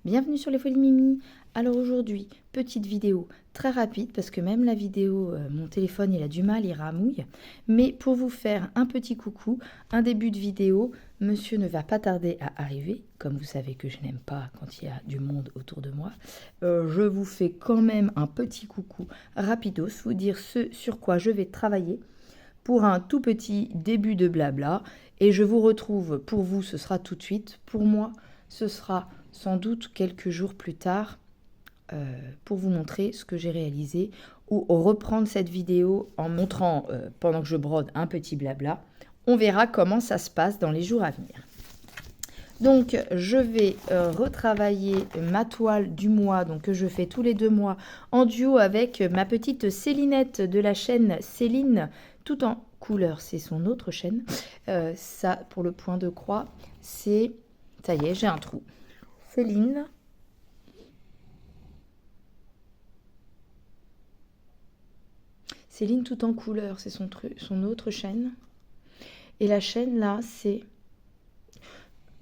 Bienvenue sur les Folies Mimi. Alors aujourd'hui, petite vidéo très rapide parce que même la vidéo, mon téléphone il a du mal, il ramouille. Mais pour vous faire un petit coucou, un début de vidéo, monsieur ne va pas tarder à arriver. Comme vous savez que je n'aime pas quand il y a du monde autour de moi, je vous fais quand même un petit coucou rapidos, vous dire ce sur quoi je vais travailler pour un tout petit début de blabla. Et je vous retrouve, pour vous ce sera tout de suite, pour moi ce sera sans doute quelques jours plus tard pour vous montrer ce que j'ai réalisé ou reprendre cette vidéo en montrant pendant que je brode un petit blabla. On verra comment ça se passe dans les jours à venir. Donc je vais retravailler ma toile du mois, donc que je fais tous les 2 mois en duo avec ma petite Célinette de la chaîne Céline, tout en couleur, c'est son autre chaîne. Ça pour le point de croix, c'est, ça y est, j'ai un trou. Céline. Céline tout en couleur, c'est son autre chaîne. Et la chaîne là, c'est...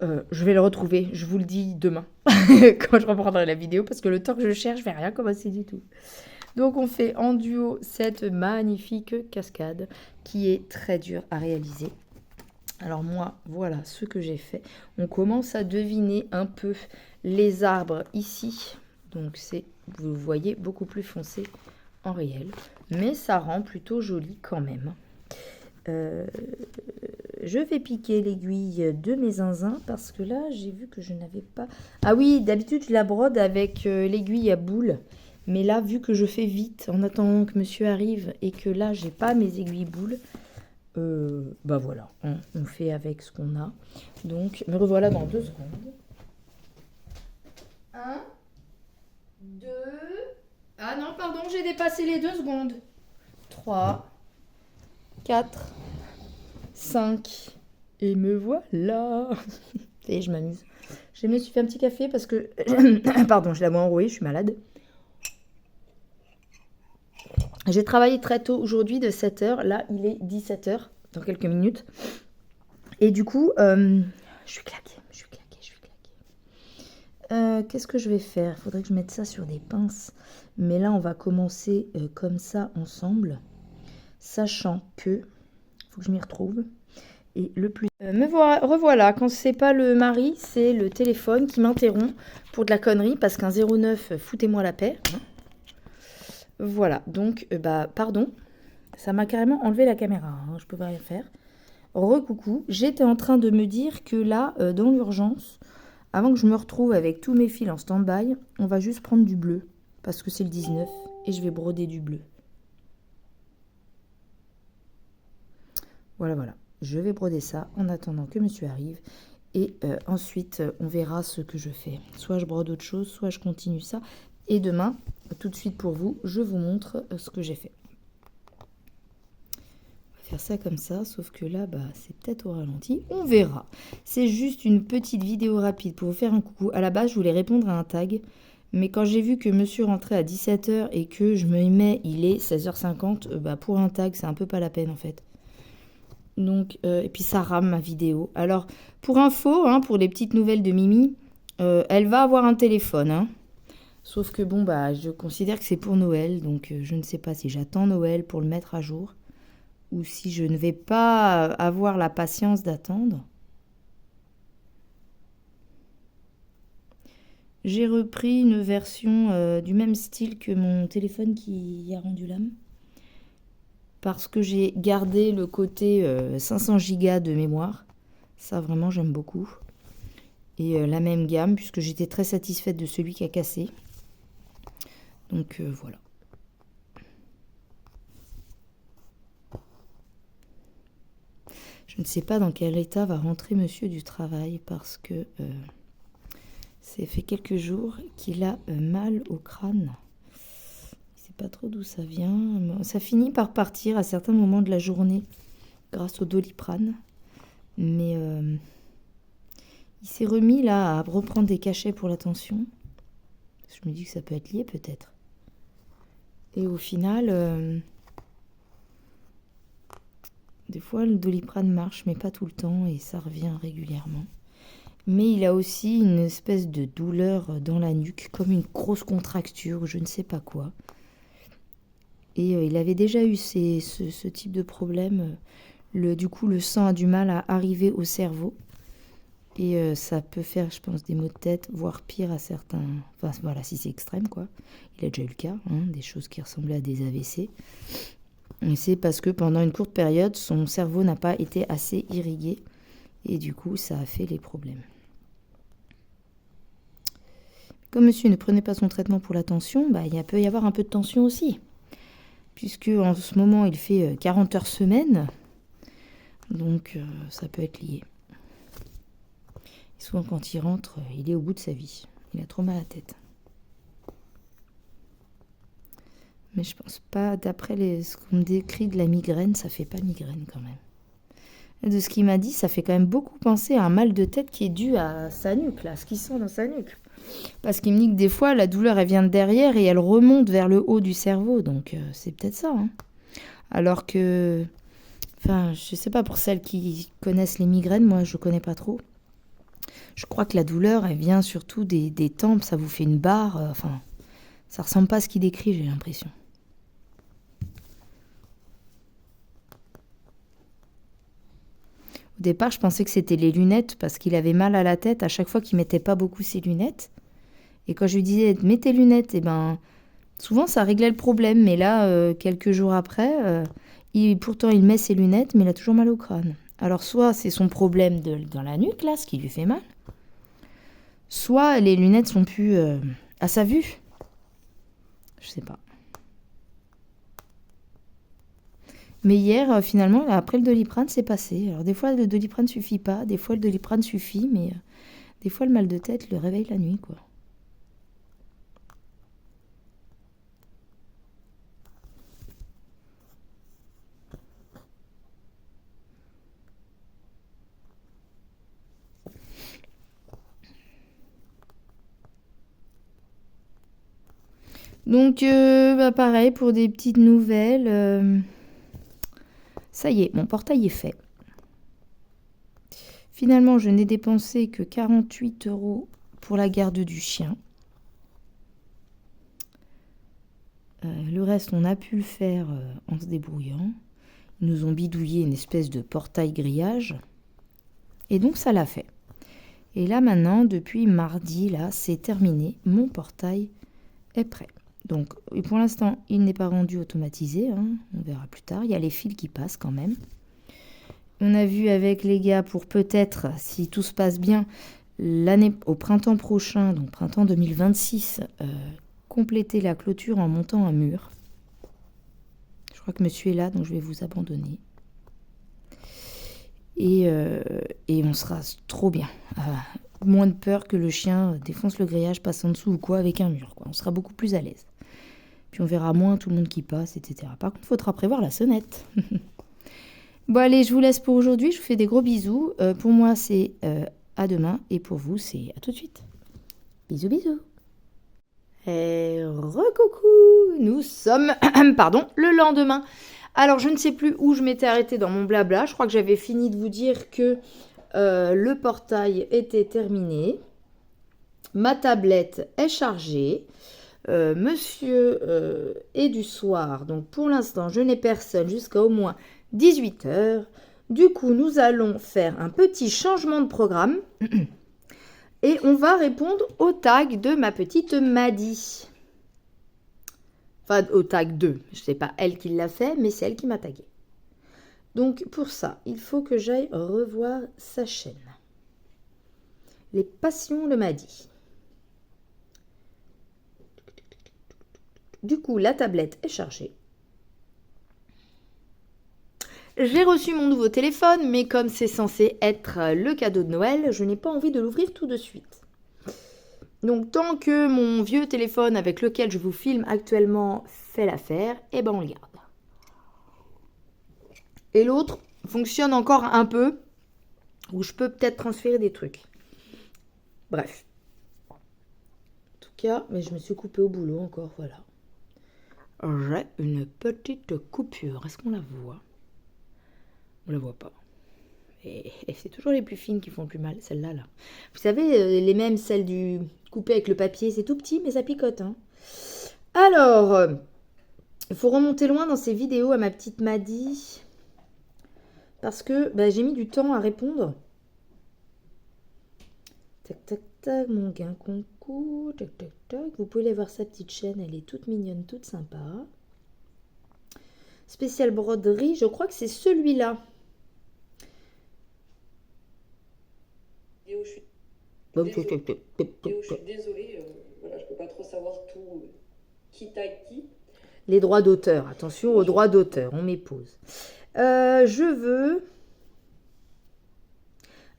je vais le retrouver, je vous le dis demain, quand je reprendrai la vidéo, parce que le temps que je cherche, je vais rien commencer du tout. Donc on fait en duo cette magnifique cascade qui est très dure à réaliser. Alors moi, voilà ce que j'ai fait. On commence à deviner un peu les arbres ici. Donc c'est, vous le voyez, beaucoup plus foncé en réel. Mais ça rend plutôt joli quand même. Je vais piquer l'aiguille de mes zinzins parce que là, j'ai vu que je n'avais pas... Ah oui, d'habitude, je la brode avec l'aiguille à boule. Mais là, vu que je fais vite en attendant que monsieur arrive et que là, j'ai pas mes aiguilles boules, bah voilà, on fait avec ce qu'on a. Donc, me revoilà dans 2 secondes. 1, 2... Ah non, pardon, j'ai dépassé les 2 secondes. 3, 4, 5, et me voilà. Et je m'amuse. Je me suis fait un petit café parce que... Pardon, je l'ai enroué, je suis malade. J'ai travaillé très tôt aujourd'hui de 7h. Là, il est 17h, dans quelques minutes. Et du coup, je suis claquée. Qu'est-ce que je vais faire? Il faudrait que je mette ça sur des pinces. Mais là, on va commencer comme ça ensemble. Sachant que... faut que je m'y retrouve. Et le plus... revoilà, quand c'est pas le mari, c'est le téléphone qui m'interrompt pour de la connerie, parce qu'un 09, foutez-moi la paix. Voilà, donc, pardon, ça m'a carrément enlevé la caméra, je peux pas rien faire. Recoucou, j'étais en train de me dire que là, dans l'urgence, avant que je me retrouve avec tous mes fils en stand-by, on va juste prendre du bleu, parce que c'est le 19, et je vais broder du bleu. Voilà. Je vais broder ça en attendant que monsieur arrive. Et ensuite, on verra ce que je fais. Soit je brode autre chose, soit je continue ça. Et demain, tout de suite pour vous, je vous montre ce que j'ai fait. On va faire ça comme ça, sauf que là, c'est peut-être au ralenti. On verra. C'est juste une petite vidéo rapide pour vous faire un coucou. À la base, je voulais répondre à un tag. Mais quand j'ai vu que monsieur rentrait à 17h et que je me mets, il est 16h50, pour un tag, c'est un peu pas la peine en fait. Donc, et puis ça rame ma vidéo. Alors, pour info, pour les petites nouvelles de Mimi, elle va avoir un téléphone. Sauf que bon, je considère que c'est pour Noël. Donc, je ne sais pas si j'attends Noël pour le mettre à jour. Ou si je ne vais pas avoir la patience d'attendre. J'ai repris une version du même style que mon téléphone qui a rendu l'âme. Parce que j'ai gardé le côté 500 Go de mémoire. Ça, vraiment, j'aime beaucoup. Et la même gamme, puisque j'étais très satisfaite de celui qui a cassé. Donc, voilà. Je ne sais pas dans quel état va rentrer monsieur du travail, parce que ça fait quelques jours qu'il a mal au crâne. Pas trop d'où ça vient. Ça finit par partir à certains moments de la journée grâce au Doliprane. Mais il s'est remis là à reprendre des cachets pour la tension. Je me dis que ça peut être lié peut-être. Et au final, des fois le Doliprane marche mais pas tout le temps et ça revient régulièrement. Mais il a aussi une espèce de douleur dans la nuque, comme une grosse contracture, je ne sais pas quoi. Et il avait déjà eu ce type de problème. Du coup, le sang a du mal à arriver au cerveau. Et ça peut faire, je pense, des maux de tête, voire pire à certains... Enfin, voilà, si c'est extrême, quoi. Il a déjà eu le cas, hein, des choses qui ressemblaient à des AVC. Et c'est parce que pendant une courte période, son cerveau n'a pas été assez irrigué. Et du coup, ça a fait les problèmes. Comme monsieur ne prenait pas son traitement pour la tension, il peut y avoir un peu de tension aussi. Puisque en ce moment, il fait 40 heures semaine. Donc, ça peut être lié. Et souvent, quand il rentre, il est au bout de sa vie. Il a trop mal à la tête. Mais je pense pas, d'après ce qu'on me décrit de la migraine, ça fait pas migraine quand même. Et de ce qu'il m'a dit, ça fait quand même beaucoup penser à un mal de tête qui est dû à sa nuque, là, ce qui sent dans sa nuque. Parce qu'il me dit que des fois, la douleur, elle vient de derrière et elle remonte vers le haut du cerveau. Donc, c'est peut-être ça. Hein. Alors que... Enfin, je sais pas, pour celles qui connaissent les migraines, moi, je connais pas trop. Je crois que la douleur, elle vient surtout des tempes. Ça vous fait une barre. Enfin, ça ressemble pas à ce qu'il décrit, j'ai l'impression. Au départ, je pensais que c'était les lunettes parce qu'il avait mal à la tête à chaque fois qu'il mettait pas beaucoup ses lunettes. Et quand je lui disais « mets tes lunettes », souvent ça réglait le problème. Mais là, quelques jours après, pourtant il met ses lunettes, mais il a toujours mal au crâne. Alors soit c'est son problème dans la nuque, là, ce qui lui fait mal. Soit les lunettes sont plus à sa vue. Je sais pas. Mais hier, finalement, après le Doliprane, c'est passé. Alors des fois, le Doliprane suffit pas. Des fois, le Doliprane suffit. Mais des fois, le mal de tête le réveille la nuit, quoi. Donc, pareil, pour des petites nouvelles... Ça y est, mon portail est fait. Finalement, je n'ai dépensé que 48 € pour la garde du chien. Le reste, on a pu le faire en se débrouillant. Ils nous ont bidouillé une espèce de portail grillage. Et donc, ça l'a fait. Et là, maintenant, depuis mardi, là, c'est terminé. Mon portail est prêt. Donc, et pour l'instant, il n'est pas rendu automatisé. Hein. On verra plus tard. Il y a les fils qui passent quand même. On a vu avec les gars pour peut-être, si tout se passe bien, au printemps prochain, donc printemps 2026, compléter la clôture en montant un mur. Je crois que monsieur est là, donc je vais vous abandonner. Et on sera trop bien. Moins de peur que le chien défonce le grillage, passe en dessous ou quoi avec un mur. Quoi. On sera beaucoup plus à l'aise. Puis on verra moins tout le monde qui passe, etc. Par contre, il faudra prévoir la sonnette. Bon allez, je vous laisse pour aujourd'hui. Je vous fais des gros bisous. Pour moi, c'est à demain. Et pour vous, c'est à tout de suite. Bisous, bisous. Et recoucou. Nous sommes, le lendemain. Alors, je ne sais plus où je m'étais arrêtée dans mon blabla. Je crois que j'avais fini de vous dire que le portail était terminé. Ma tablette est chargée. Monsieur est du soir. Donc, pour l'instant, je n'ai personne jusqu'à au moins 18 h. Du coup, nous allons faire un petit changement de programme. Et on va répondre au tag de ma petite Maddy. Enfin, au tag 2. Je ne sais pas elle qui l'a fait, mais c'est elle qui m'a tagué. Donc, pour ça, il faut que j'aille revoir sa chaîne. Les passions de Maddy. Du coup, la tablette est chargée. J'ai reçu mon nouveau téléphone, mais comme c'est censé être le cadeau de Noël, je n'ai pas envie de l'ouvrir tout de suite. Donc, tant que mon vieux téléphone avec lequel je vous filme actuellement fait l'affaire, on le garde. Et l'autre fonctionne encore un peu, où je peux peut-être transférer des trucs. Bref. En tout cas, mais je me suis coupée au boulot encore, voilà. J'ai une petite coupure. Est-ce qu'on la voit ? On la voit pas. Et c'est toujours les plus fines qui font le plus mal, celles-là. Là. Vous savez, les mêmes, celles du coupé avec le papier, c'est tout petit, mais ça picote. Hein. Alors, il faut remonter loin dans ces vidéos à ma petite Maddy. Parce que j'ai mis du temps à répondre. Tac, tac, tac, mon gain concours. Tac, tac, tac. Vous pouvez aller voir sa petite chaîne, elle est toute mignonne, toute sympa. Spécial broderie, je crois que c'est celui-là. Je suis désolée, voilà, je peux pas trop savoir tout qui taille qui. Les droits d'auteur, attention aux droits d'auteur, on m'épose. Je veux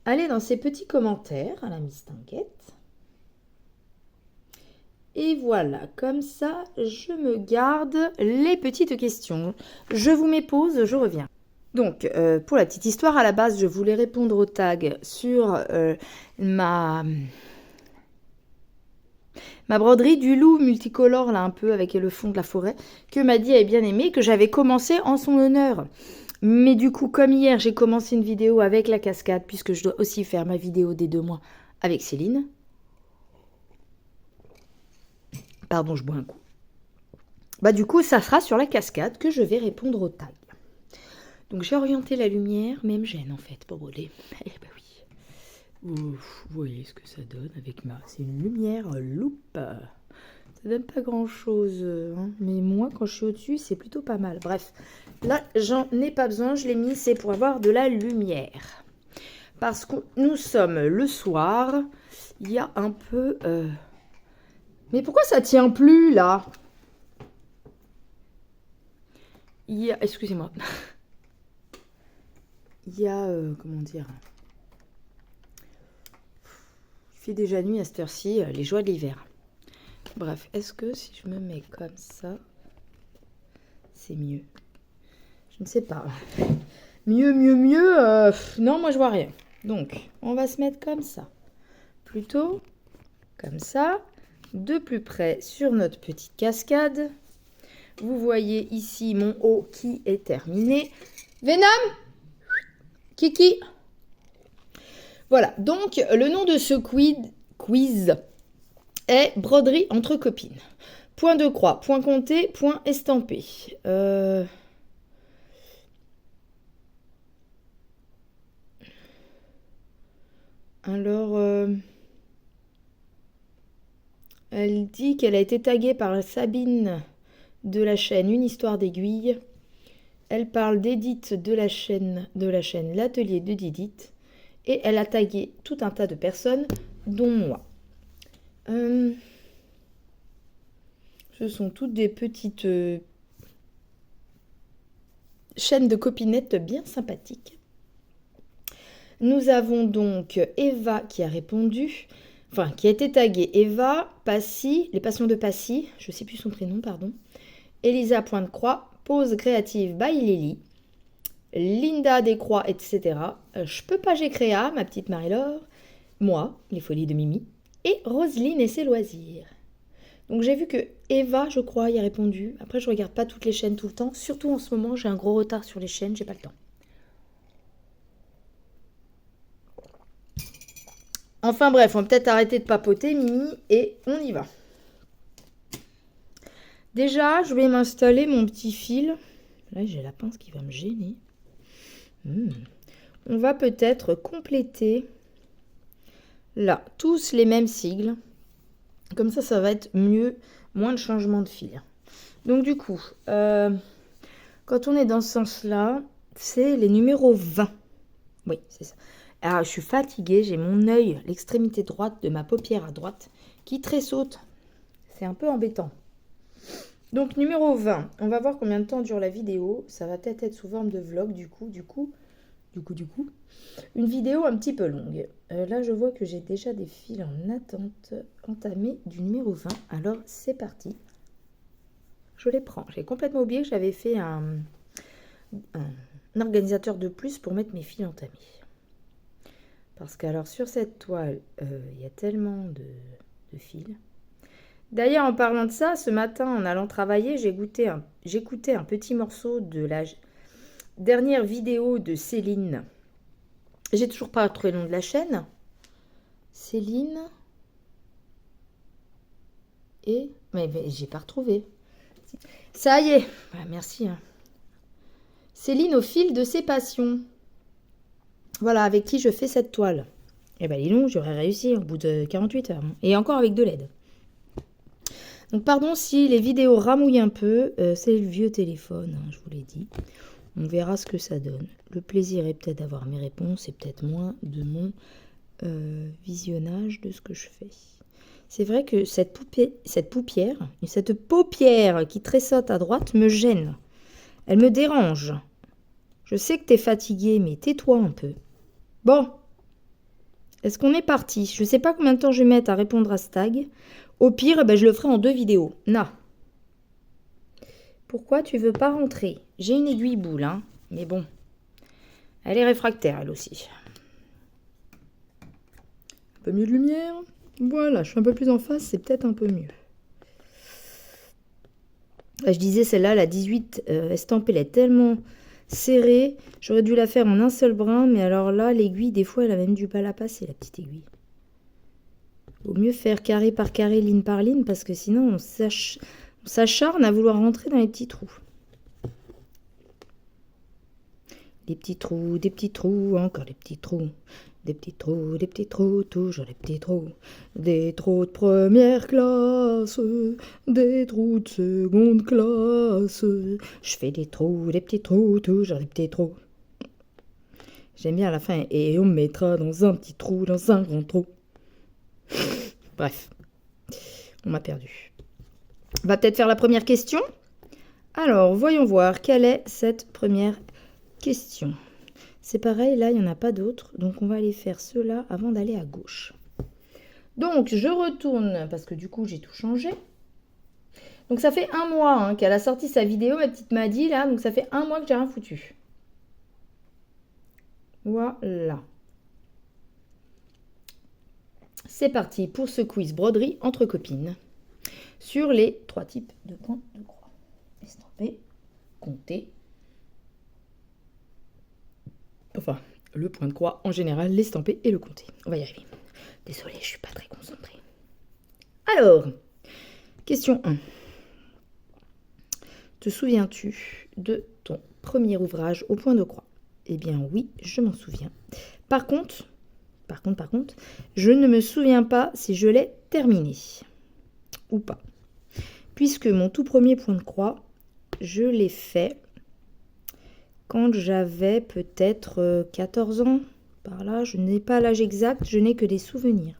aller dans ces petits commentaires à la Miss Tinguette. Et voilà, comme ça, je me garde les petites questions. Je vous mets pause, je reviens. Donc, pour la petite histoire, à la base, je voulais répondre au tag sur ma broderie du loup multicolore, là, un peu, avec le fond de la forêt, que Maddy avait bien aimé, que j'avais commencé en son honneur. Mais du coup, comme hier, j'ai commencé une vidéo avec la cascade, puisque je dois aussi faire ma vidéo des 2 mois avec Céline. Pardon, je bois un coup. Du coup, ça sera sur la cascade que je vais répondre au tag. Donc, j'ai orienté la lumière, mais elle me gêne, en fait, pour broder. Eh ben oui. Vous voyez ce que ça donne avec ma... C'est une lumière loupe. Ça donne pas grand-chose, hein. Mais moi, quand je suis au-dessus, c'est plutôt pas mal. Bref, là, j'en ai pas besoin. Je l'ai mis, c'est pour avoir de la lumière. Parce que nous sommes le soir. Il y a un peu... Mais pourquoi ça tient plus, là? Il y a... Excusez-moi. Il y a... comment dire... Il fait déjà nuit à cette heure-ci, les joies de l'hiver. Bref, est-ce que si je me mets comme ça, c'est mieux? Je ne sais pas. Mieux. Non, moi je vois rien. Donc, on va se mettre comme ça. Plutôt comme ça. De plus près sur notre petite cascade. Vous voyez ici mon haut qui est terminé. Venom! Kiki! Voilà, donc le nom de ce quiz est broderie entre copines. Point de croix, point compté, point estampé. Alors, elle dit qu'elle a été taguée par Sabine de la chaîne Une Histoire d'Aiguille. Elle parle d'Edith de la chaîne L'Atelier de Didith. Et elle a tagué tout un tas de personnes, dont moi. Ce sont toutes des petites chaînes de copinettes bien sympathiques. Nous avons donc Eva qui a répondu, enfin qui a été taguée. Eva, Passy, les passions de Passy, je ne sais plus son prénom, pardon. Elisa Pointe-Croix, Pause créative by Lily. Linda Descroix, etc. Je peux pas, j'ai créa, ma petite Marie-Laure. Moi, les folies de Mimi. Et Roselyne et ses loisirs. Donc j'ai vu que Eva, je crois, y a répondu. Après, je regarde pas toutes les chaînes tout le temps. Surtout en ce moment, j'ai un gros retard sur les chaînes, j'ai pas le temps. Enfin bref, on va peut-être arrêter de papoter, Mimi, et on y va. Déjà, je vais m'installer mon petit fil. Là, j'ai la pince qui va me gêner. On va peut-être compléter là tous les mêmes sigles. Comme ça va être mieux, moins de changements de fil. Donc du coup, quand on est dans ce sens-là, c'est les numéros 20. Oui, c'est ça. Alors, je suis fatiguée, j'ai mon œil, l'extrémité droite de ma paupière à droite, qui tressaute. C'est un peu embêtant. Donc numéro 20, on va voir combien de temps dure la vidéo. Ça va peut-être être sous forme de vlog du coup. Une vidéo un petit peu longue. Là, je vois que j'ai déjà des fils en attente entamés du numéro 20. Alors, c'est parti. Je les prends. J'ai complètement oublié que j'avais fait un organisateur de plus pour mettre mes fils entamés. Parce que alors sur cette toile, il y a tellement de fils. D'ailleurs, en parlant de ça, ce matin, en allant travailler, j'écoutais un petit morceau de la dernière vidéo de Céline J'ai toujours pas trouvé le nom de la chaîne. Céline. Et... Mais j'ai pas retrouvé. Ça y est. Bah, merci. Hein. Céline au fil de ses passions. Voilà, avec qui je fais cette toile. Eh ben, dis donc, j'aurais réussi au bout de 48 heures. Hein. Et encore avec de l'aide. Donc, pardon si les vidéos ramouillent un peu. C'est le vieux téléphone, hein, je vous l'ai dit. On verra ce que ça donne. Le plaisir est peut-être d'avoir mes réponses et peut-être moins de mon visionnage de ce que je fais. C'est vrai que cette paupière qui tressaute à droite me gêne. Elle me dérange. Je sais que t'es fatigué, mais tais-toi un peu. Bon. Est-ce qu'on est parti? Je ne sais pas combien de temps je vais mettre à répondre à Stag. Au pire, je le ferai en 2 vidéos. Na. Pourquoi tu veux pas rentrer? J'ai une aiguille boule, hein. Mais bon. Elle est réfractaire, elle aussi. Un peu mieux de lumière. Voilà, je suis un peu plus en face, c'est peut-être un peu mieux. Là, je disais, celle-là, la 18 estampée, elle est tellement serrée. J'aurais dû la faire en un seul brin, mais alors là, l'aiguille, des fois, elle a même du mal à passer, la petite aiguille. Vaut mieux faire carré par carré, ligne par ligne, parce que sinon, on s'acharne à vouloir rentrer dans les petits trous. Des petits trous, encore des petits trous. Des petits trous, toujours des petits trous. Des trous de première classe, des trous de seconde classe. Je fais des petits trous, toujours des petits trous. J'aime bien à la fin. Et on me mettra dans un petit trou, dans un grand trou. Bref, on m'a perdu. On va peut-être faire la première question. Alors, voyons voir, quelle est cette première question? C'est pareil, là, il n'y en a pas d'autres. Donc, on va aller faire ceux-là avant d'aller à gauche. Donc, je retourne, parce que du coup, j'ai tout changé. Donc, ça fait 1 mois qu'elle a sorti sa vidéo, ma petite Maddy, là. Donc, ça fait 1 mois que j'ai rien foutu. Voilà. C'est parti pour ce quiz broderie entre copines. Sur les 3 types de points de croix. Estamper, compter. Enfin, le point de croix en général, l'estamper et le compter. On va y arriver. Désolée, je suis pas très concentrée. Alors, question 1. Te souviens-tu de ton premier ouvrage au point de croix? Eh bien oui, je m'en souviens. Par contre, je ne me souviens pas si je l'ai terminé ou pas. Puisque mon tout premier point de croix, je l'ai fait quand j'avais peut-être 14 ans. Par là, je n'ai pas l'âge exact, je n'ai que des souvenirs.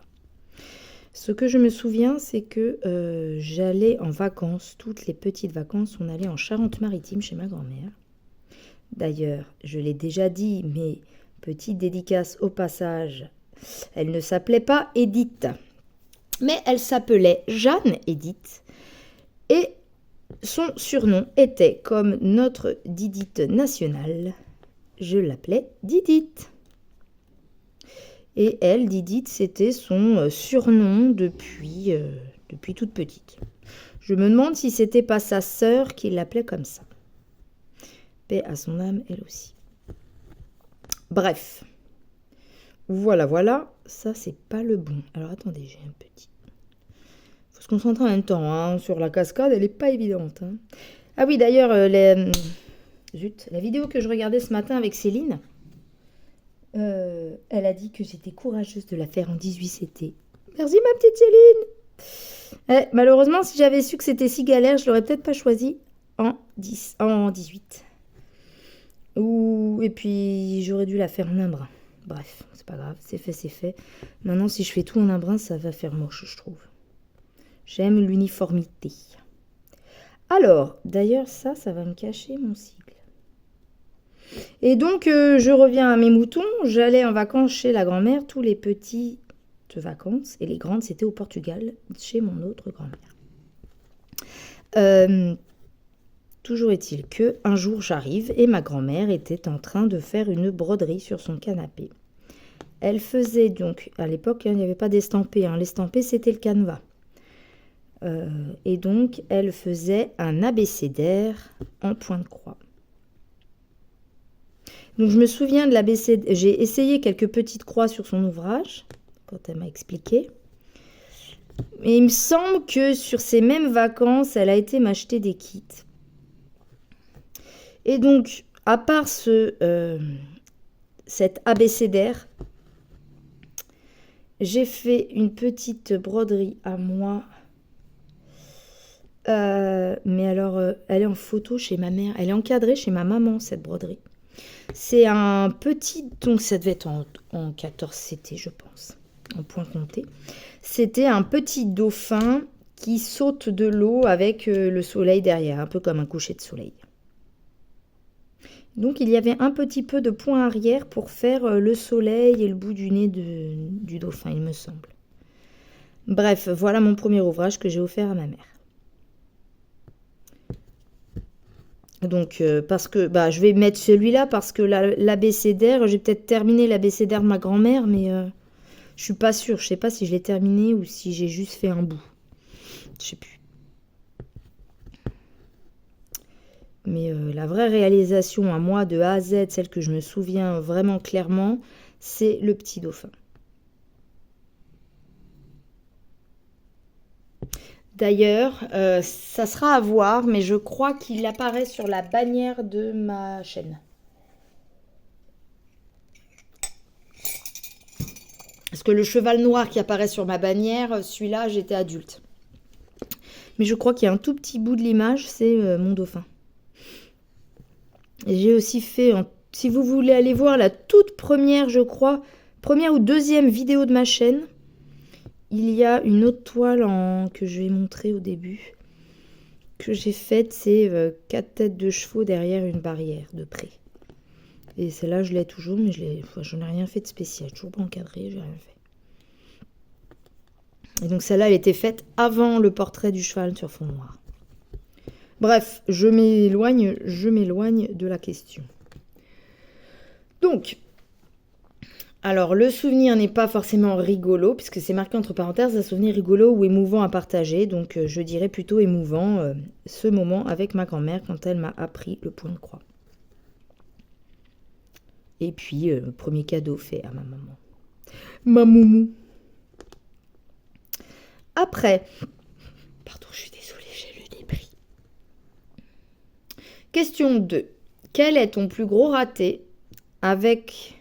Ce que je me souviens, c'est que j'allais en vacances, toutes les petites vacances, on allait en Charente-Maritime chez ma grand-mère. D'ailleurs, je l'ai déjà dit, mais petite dédicace au passage, elle ne s'appelait pas Edith, mais elle s'appelait Jeanne Edith, et son surnom était comme notre Didite nationale, je l'appelais Didite. Et elle, Didite, c'était son surnom depuis toute petite. Je me demande si c'était pas sa sœur qui l'appelait comme ça. Paix à son âme, elle aussi. Bref. Voilà. Ça, c'est pas le bon. Alors, attendez, j'ai un petit... Faut se concentrer en même temps, hein. Sur la cascade, elle est pas évidente. Hein. Ah oui, d'ailleurs, la vidéo que je regardais ce matin avec Céline, elle a dit que j'étais courageuse de la faire en 18CT. Merci, ma petite Céline. Malheureusement, si j'avais su que c'était si galère, je l'aurais peut-être pas choisi en 18. Et puis, j'aurais dû la faire en un brin. Bref, c'est pas grave, c'est fait. Maintenant, si je fais tout en un brin, ça va faire moche, je trouve. J'aime l'uniformité. Alors, d'ailleurs, ça va me cacher mon cycle. Et donc, je reviens à mes moutons. J'allais en vacances chez la grand-mère, tous les petites vacances. Et les grandes, c'était au Portugal, chez mon autre grand-mère. Toujours est-il que un jour j'arrive et ma grand-mère était en train de faire une broderie sur son canapé. Elle faisait donc, à l'époque, il n'y avait pas d'estampé. L'estampé, c'était le canevas. Et donc, elle faisait un abécédaire en point de croix. Donc, je me souviens de l'ABCD. J'ai essayé quelques petites croix sur son ouvrage, quand elle m'a expliqué. Et il me semble que sur ces mêmes vacances, elle a été m'acheter des kits. Et donc, à part cet abécédaire, j'ai fait une petite broderie à moi. Mais alors, elle est en photo chez ma mère. Elle est encadrée chez ma maman, cette broderie. C'est un petit... Donc, ça devait être en 14 CT, je pense. En point compté. C'était un petit dauphin qui saute de l'eau avec le soleil derrière. Un peu comme un coucher de soleil. Donc, il y avait un petit peu de point arrière pour faire le soleil et le bout du nez du dauphin, il me semble. Bref, voilà mon premier ouvrage que j'ai offert à ma mère. Donc, parce que je vais mettre celui-là parce que l'abécédaire, j'ai peut-être terminé l'abécédaire de ma grand-mère, mais je suis pas sûre. Je sais pas si je l'ai terminé ou si j'ai juste fait un bout. Je sais plus. Mais la vraie réalisation à moi, de A à Z, celle que je me souviens vraiment clairement, c'est le petit dauphin. D'ailleurs, ça sera à voir, mais je crois qu'il apparaît sur la bannière de ma chaîne. Parce que le cheval noir qui apparaît sur ma bannière, celui-là, j'étais adulte. Mais je crois qu'il y a un tout petit bout de l'image, c'est mon dauphin. Et j'ai aussi fait, si vous voulez aller voir la toute première, je crois, première ou deuxième vidéo de ma chaîne, il y a une autre toile que je vais montrer au début, que j'ai faite, c'est 4 têtes de chevaux derrière une barrière de près. Et celle-là, je l'ai toujours, mais je n'ai rien fait de spécial, toujours pas encadré, j'ai rien fait. Et donc celle-là, elle était faite avant le portrait du cheval sur fond noir. Bref, je m'éloigne de la question. Donc, alors le souvenir n'est pas forcément rigolo, puisque c'est marqué entre parenthèses, un souvenir rigolo ou émouvant à partager. Donc je dirais plutôt émouvant, ce moment avec ma grand-mère quand elle m'a appris le point de croix. Et puis, premier cadeau fait à ma maman. Ma moumou. Après, pardon, je suis désolée, j'ai le débris. Question 2. Quel est ton plus gros raté avec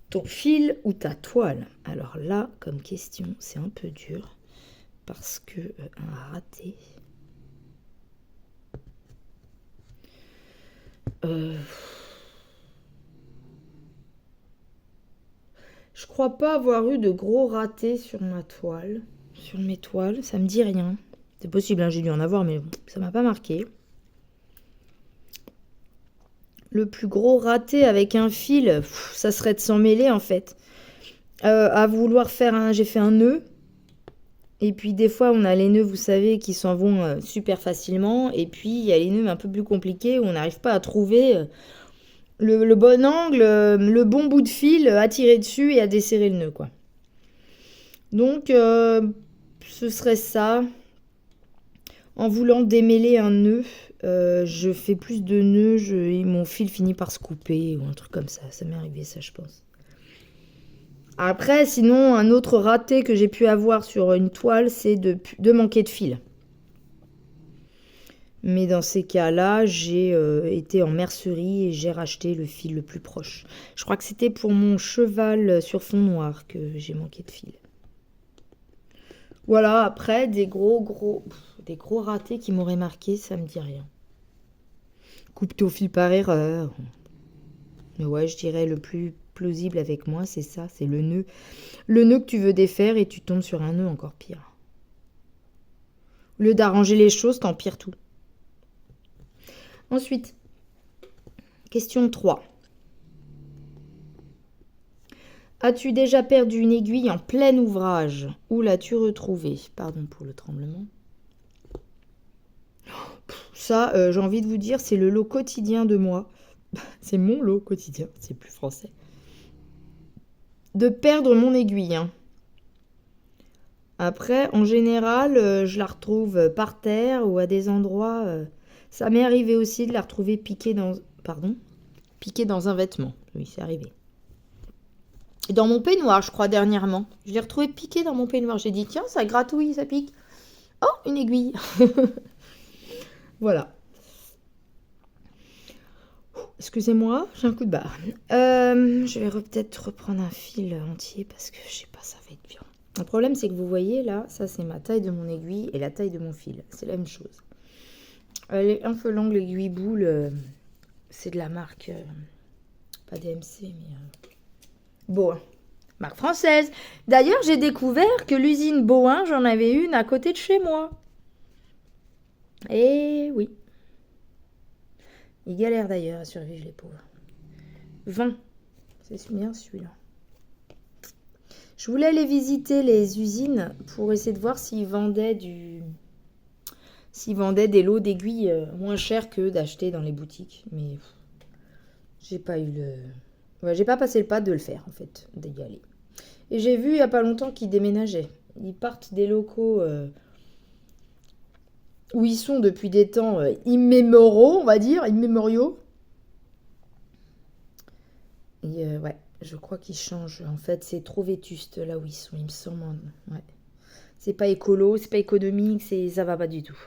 ton fil ou ta toile? Alors là, comme question, c'est un peu dur parce que un raté... Je crois pas avoir eu de gros ratés sur ma toile, sur mes toiles, ça me dit rien. C'est possible, hein, j'ai dû en avoir, mais bon, ça m'a pas marqué. Le plus gros raté avec un fil, ça serait de s'en mêler en fait. À vouloir faire j'ai fait un nœud. Et puis des fois on a les nœuds, vous savez, qui s'en vont super facilement. Et puis il y a les nœuds un peu plus compliqués où on n'arrive pas à trouver le bon angle, le bon bout de fil à tirer dessus et à desserrer le nœud, quoi. Donc ce serait ça. En voulant démêler un nœud, je fais plus de nœuds et mon fil finit par se couper ou un truc comme ça. Ça m'est arrivé, ça, je pense. Après, sinon, un autre raté que j'ai pu avoir sur une toile, c'est de manquer de fil. Mais dans ces cas-là, j'ai été en mercerie et j'ai racheté le fil le plus proche. Je crois que c'était pour mon cheval sur fond noir que j'ai manqué de fil. Voilà, après, des gros ratés qui m'auraient marqué, ça me dit rien. Coupe-toi au fil par erreur. Mais ouais, je dirais le plus plausible avec moi, c'est ça, c'est le nœud. Le nœud que tu veux défaire et tu tombes sur un nœud encore pire. Au lieu d'arranger les choses, t'empires tout. Ensuite, question 3. As-tu déjà perdu une aiguille en plein ouvrage? Où l'as-tu retrouvée? Pardon pour le tremblement. Ça, j'ai envie de vous dire, c'est le lot quotidien de moi. C'est mon lot quotidien, c'est plus français. De perdre mon aiguille. Hein. Après, en général, je la retrouve par terre ou à des endroits... ça m'est arrivé aussi de la retrouver piquée dans... Pardon? piqué dans un vêtement. Oui, c'est arrivé. Et dans mon peignoir, je crois, dernièrement. Je l'ai retrouvé piqué dans mon peignoir. J'ai dit, tiens, ça gratouille, ça pique. Oh, une aiguille. Voilà. Excusez-moi, j'ai un coup de barre. Je vais peut-être reprendre un fil entier parce que je sais pas, ça va être bien. Le problème, c'est que vous voyez là, ça c'est ma taille de mon aiguille et la taille de mon fil. C'est la même chose. Elle est un peu longue, l'aiguille boule. C'est de la marque, pas DMC, mais Boin. Marque française. D'ailleurs, j'ai découvert que l'usine Boin, j'en avais une à côté de chez moi. Et oui. Ils galèrent d'ailleurs à survivre, les pauvres. 20. C'est bien celui-là. Je voulais aller visiter les usines pour essayer de voir s'ils vendaient des lots d'aiguilles moins chers que d'acheter dans les boutiques. Mais j'ai pas eu le... Ouais, j'ai pas passé le pas de le faire, en fait, d'y aller. Et j'ai vu il y a pas longtemps qu'ils déménageaient. Ils partent des locaux où ils sont depuis des temps immémoriaux, on va dire, immémoriaux. Et ouais, je crois qu'ils changent. En fait, c'est trop vétuste là où ils sont, il me semble. Ouais. C'est pas écolo, c'est pas économique, ça va pas du tout.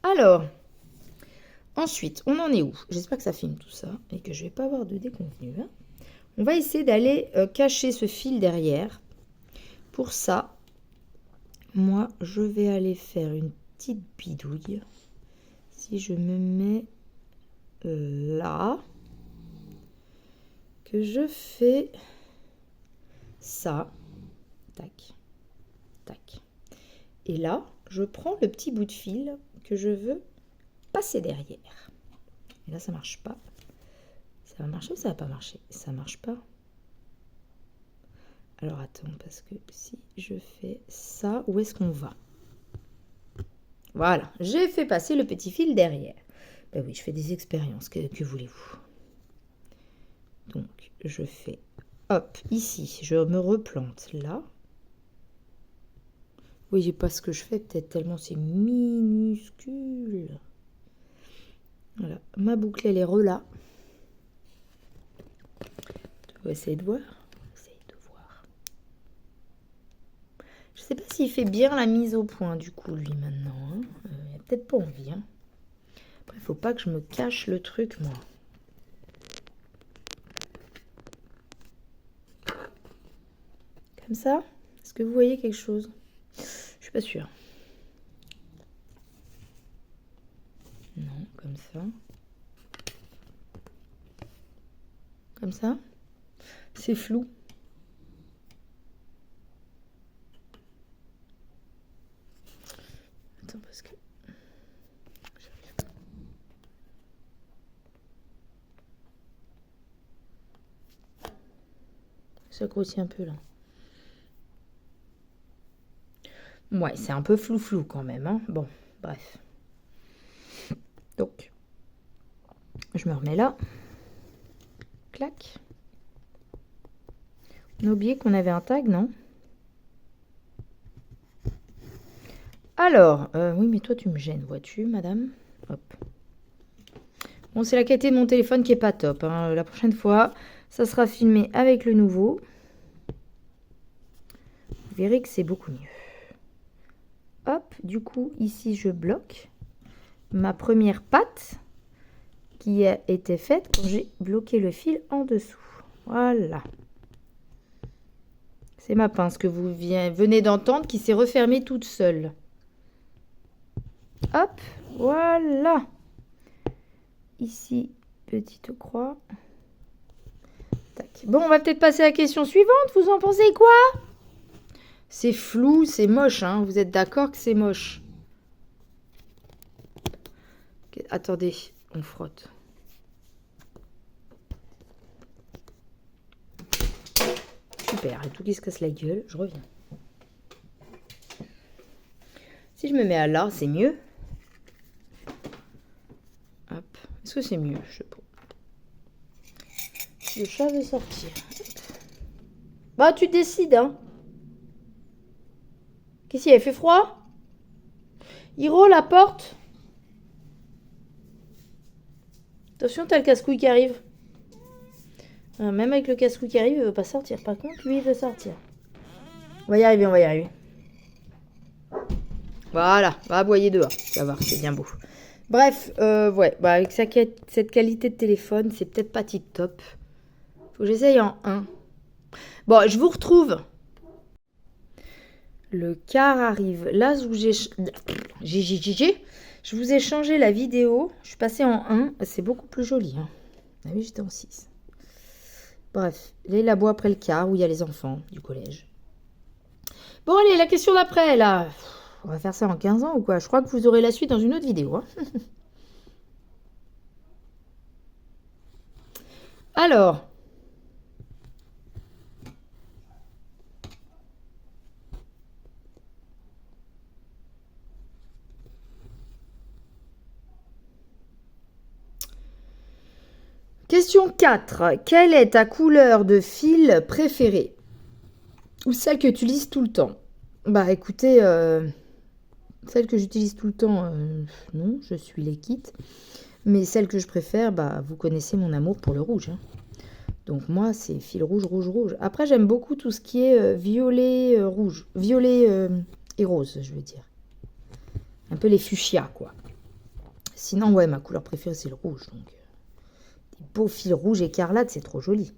Alors, ensuite, on en est où? J'espère que ça filme tout ça et que je vais pas avoir de décontenu. Hein. On va essayer d'aller cacher ce fil derrière. Pour ça, moi, je vais aller faire une petite bidouille. Si je me mets là, que je fais ça, tac, tac. Et là, je prends le petit bout de fil que je veux passer derrière. Et là, ça marche pas. Ça va marcher ou ça va pas marcher? Ça marche pas. Alors attends, parce que si je fais ça, où est-ce qu'on va? Voilà, j'ai fait passer le petit fil derrière. Ben oui, je fais des expériences, que voulez-vous? Donc, je fais, hop, ici, je me replante là. Vous voyez pas ce que je fais, peut-être tellement c'est minuscule. Voilà, ma boucle, elle est là. On va essayer de voir. Je sais pas s'il fait bien la mise au point du coup lui maintenant. Hein. Il a peut-être pas envie. Hein. Après, il faut pas que je me cache le truc moi. Comme ça? Est-ce que vous voyez quelque chose? Je suis pas sûre. Non, comme ça. Comme ça? C'est flou. Attends, parce que... Ça grossit un peu là. Ouais, c'est un peu flou quand même. Hein. Bon, bref. Donc, je me remets là. Clac. On a oublié qu'on avait un tag, non? Alors, oui, mais toi, tu me gênes, vois-tu, madame? Hop. Bon, c'est la qualité de mon téléphone qui est pas top. Hein. La prochaine fois, ça sera filmé avec le nouveau. Vous verrez que c'est beaucoup mieux. Hop, du coup, ici, je bloque ma première patte qui a été faite quand j'ai bloqué le fil en dessous. Voilà. C'est ma pince que vous venez d'entendre qui s'est refermée toute seule. Hop, voilà. Ici, petite croix. Tac. Bon, on va peut-être passer à la question suivante. Vous en pensez quoi? C'est flou, c'est moche. Hein. Vous êtes d'accord que c'est moche? Okay, attendez, on frotte. Super, et tout qui se casse la gueule, je reviens. Si je me mets à là, c'est mieux. Hop. Est-ce que c'est mieux? Je sais pas. Le chat veut sortir. Bah, tu décides, hein. Qu'est-ce qu'il y a? Il fait froid? Hiro, la porte? Attention, t'as le casse-couille qui arrive. Même avec le casse-couille qui arrive, il veut pas sortir. Par contre, lui, il veut sortir. On va y arriver, on va y arriver. Voilà, va aboyer dehors. Tu vas voir, c'est bien beau. Bref, ouais, bah avec cette qualité de téléphone, c'est peut-être pas tip top. Faut que j'essaye en 1. Bon, je vous retrouve. Le quart arrive. Là où je vous ai changé la vidéo. Je suis passée en 1. C'est beaucoup plus joli. Hein. Ah oui, j'étais en 6. Bref, là, il aboie après le quart où il y a les enfants du collège. Bon, allez, la question d'après, là. On va faire ça en 15 ans ou quoi? Je crois que vous aurez la suite dans une autre vidéo. Hein. Alors. Question 4. Quelle est ta couleur de fil préférée? Ou celle que tu utilises tout le temps? Bah écoutez, celle que j'utilise tout le temps, non, je suis les kits. Mais celle que je préfère, bah vous connaissez mon amour pour le rouge. Hein. Donc moi, c'est fil rouge, rouge, rouge. Après, j'aime beaucoup tout ce qui est violet, rouge. Violet et rose, je veux dire. Un peu les fuchsias, quoi. Sinon, ouais, ma couleur préférée, c'est le rouge. Donc, des beaux fils rouges écarlates, c'est trop joli.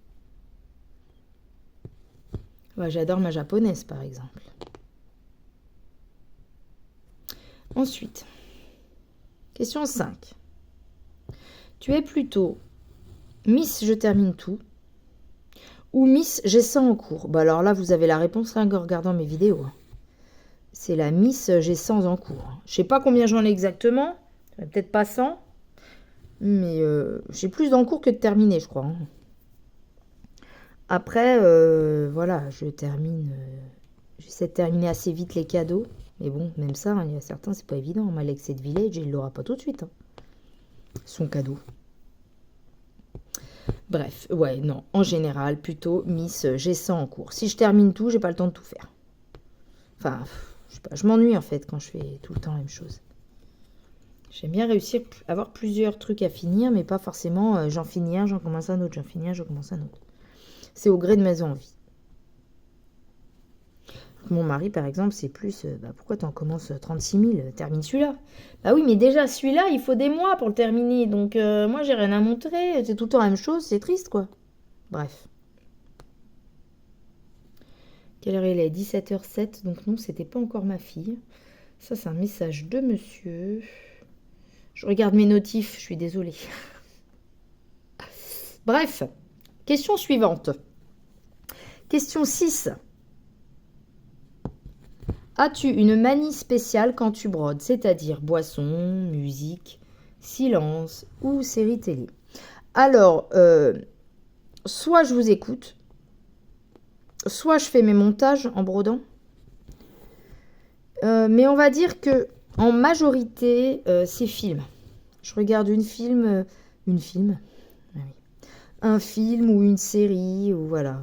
Ouais, j'adore ma japonaise, par exemple. Ensuite, question 5. Tu es plutôt Miss Je termine tout ou Miss J'ai 100 en cours? Bah alors là, vous avez la réponse rien qu'en regardant mes vidéos. C'est la Miss J'ai 100 en cours. Je sais pas combien j'en ai exactement, peut-être pas 100, mais j'ai plus d'en cours que de terminer, je crois. Hein. Après, voilà, j'essaie de terminer assez vite les cadeaux. Mais bon, même ça, il y a certains, c'est pas évident. Malexcès de Village, il l'aura pas tout de suite. Hein. Son cadeau. Bref, ouais, non, en général, plutôt Miss, j'ai 100 en cours. Si je termine tout, j'ai pas le temps de tout faire. Enfin, je sais pas, je m'ennuie en fait quand je fais tout le temps la même chose. J'aime bien réussir à avoir plusieurs trucs à finir, mais pas forcément j'en finis un, j'en commence un autre, j'en finis un, j'en commence un autre. C'est au gré de mes envies. Mon mari, par exemple, c'est plus pourquoi t'en commences 36 000, termine celui-là. Bah oui, mais déjà, celui-là, il faut des mois pour le terminer. Donc, moi, j'ai rien à montrer. C'est tout le temps la même chose, c'est triste, quoi. Bref. Quelle heure il est? 17h07. Donc, non, c'était pas encore ma fille. Ça, c'est un message de monsieur. Je regarde mes notifs, je suis désolée. Bref. Question suivante. Question 6. As-tu une manie spéciale quand tu brodes, c'est-à-dire boisson, musique, silence ou série télé? Alors, soit je vous écoute, soit je fais mes montages en brodant. Mais on va dire que en majorité, c'est film. Je regarde un film ou une série, ou voilà.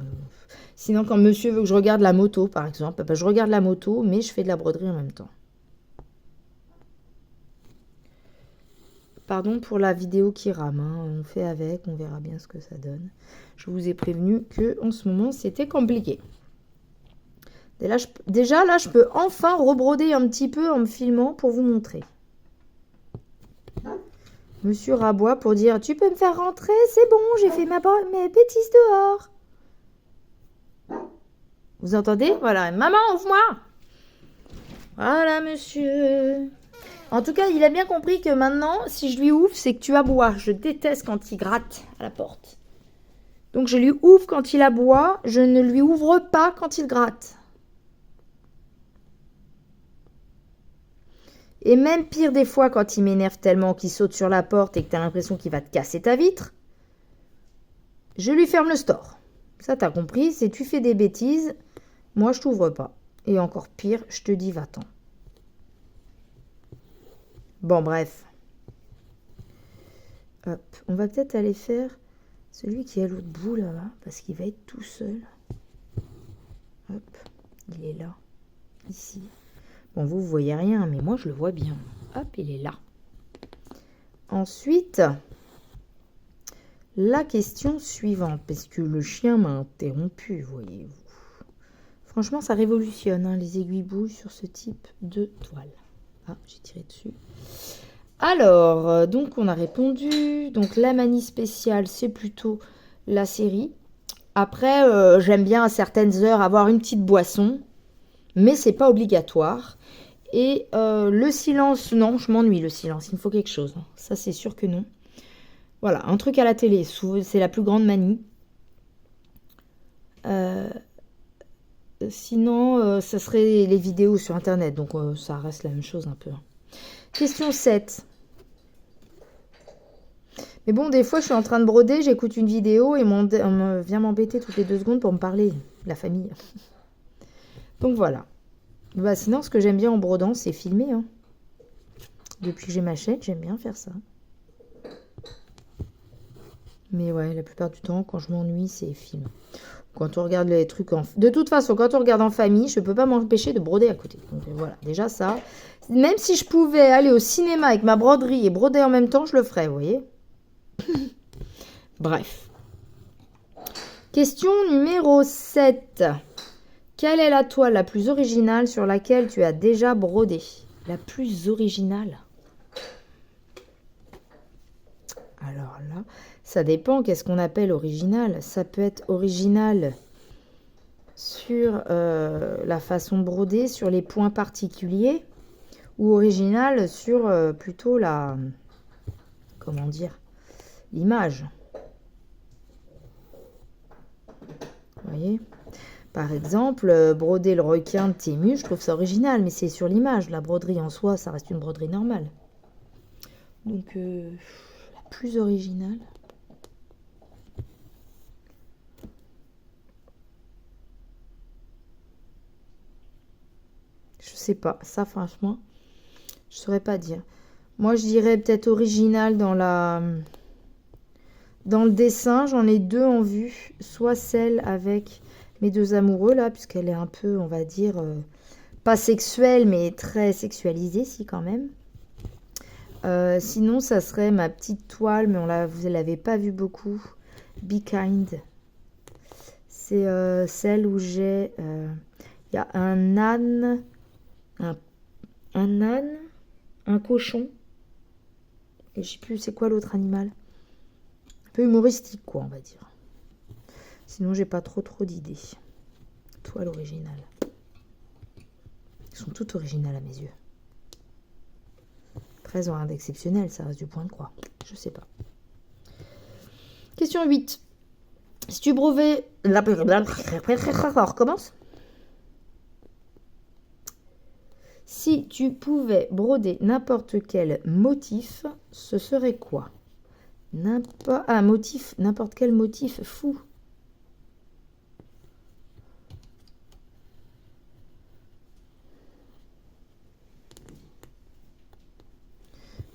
Sinon, quand monsieur veut que je regarde la moto, par exemple, je regarde la moto, mais je fais de la broderie en même temps. Pardon pour la vidéo qui rame, hein. On fait avec, on verra bien ce que ça donne. Je vous ai prévenu que en ce moment, c'était compliqué. Déjà, là, je peux enfin rebroder un petit peu en me filmant pour vous montrer. Monsieur Rabois pour dire, tu peux me faire rentrer, c'est bon, j'ai fait mes bêtises dehors. Vous entendez? Voilà, maman, ouvre-moi. Voilà, monsieur. En tout cas, il a bien compris que maintenant, si je lui ouvre, c'est que tu aboies. Je déteste quand il gratte à la porte. Donc, je lui ouvre quand il aboie. Je ne lui ouvre pas quand il gratte. Et même pire des fois, quand il m'énerve tellement qu'il saute sur la porte et que tu as l'impression qu'il va te casser ta vitre, je lui ferme le store. Ça, t'as compris, c'est tu fais des bêtises, moi, je t'ouvre pas. Et encore pire, je te dis, va-t'en. Bon, bref. Hop, on va peut-être aller faire celui qui est à l'autre bout, là-bas, parce qu'il va être tout seul. Hop, il est là, ici. Bon, vous voyez rien, mais moi, je le vois bien. Hop, il est là. Ensuite, la question suivante, parce que le chien m'a interrompu, voyez-vous. Franchement, ça révolutionne, hein, les aiguilles bougent sur ce type de toile. Ah, j'ai tiré dessus. Alors, donc on a répondu. Donc la manie spéciale, c'est plutôt la série. Après, j'aime bien à certaines heures avoir une petite boisson, mais c'est pas obligatoire. Et le silence, non, je m'ennuie le silence, il me faut quelque chose. Ça, c'est sûr que non. Voilà, un truc à la télé, c'est la plus grande manie. Sinon, ça serait les vidéos sur Internet, donc ça reste la même chose un peu. Question 7. Mais bon, des fois, je suis en train de broder, j'écoute une vidéo et on vient m'embêter toutes les 2 secondes pour me parler, la famille. Donc voilà. Bah, sinon, ce que j'aime bien en brodant, c'est filmer. Hein. Depuis que j'ai ma chaîne, j'aime bien faire ça. Mais ouais, la plupart du temps, quand je m'ennuie, c'est film. Quand on regarde les trucs en... De toute façon, quand on regarde en famille, je ne peux pas m'empêcher de broder à côté. Donc voilà, déjà ça. Même si je pouvais aller au cinéma avec ma broderie et broder en même temps, je le ferais, vous voyez. Bref. Question numéro 7. Quelle est la toile la plus originale sur laquelle tu as déjà brodé? La plus originale? Alors là, ça dépend, qu'est-ce qu'on appelle original. Ça peut être original sur la façon de broder, sur les points particuliers, ou original sur plutôt la... Comment dire? L'image. Vous voyez? Par exemple, broder le requin de Tému, je trouve ça original, mais c'est sur l'image. La broderie en soi, ça reste une broderie normale. Donc, la plus originale... Je sais pas, ça franchement, je saurais pas dire. Moi, je dirais peut-être original dans le dessin. J'en ai 2 en vue, soit celle avec mes 2 amoureux là, puisqu'elle est un peu, on va dire, pas sexuelle, mais très sexualisée, si quand même. Sinon, ça serait ma petite toile, mais vous ne l'avez pas vue beaucoup. Be Kind. C'est celle où j'ai, il y a un âne. Un âne, un cochon, et je sais plus c'est quoi l'autre animal. Un peu humoristique quoi, on va dire. Sinon j'ai pas trop d'idées. Toile originale. Elles sont toutes originales à mes yeux. Après elles ont rien d'exceptionnel, ça reste du point de croix. Je sais pas. Question 8. Si tu brodais... On recommence. Si tu pouvais broder n'importe quel motif, ce serait quoi? N'importe quel motif fou.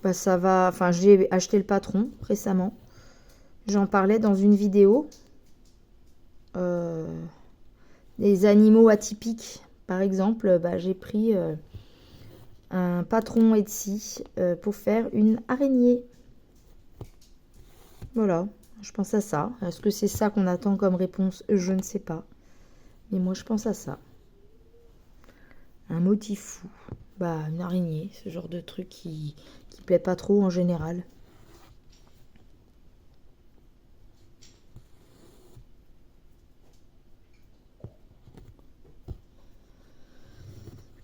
Bah ça va, enfin j'ai acheté le patron récemment. J'en parlais dans une vidéo. Des animaux atypiques, par exemple, bah, j'ai pris... un patron Etsy pour faire une araignée. Voilà, je pense à ça. Est-ce que c'est ça qu'on attend comme réponse? Je ne sais pas. Mais moi, je pense à ça. Un motif fou. Bah, une araignée, ce genre de truc qui plaît pas trop en général.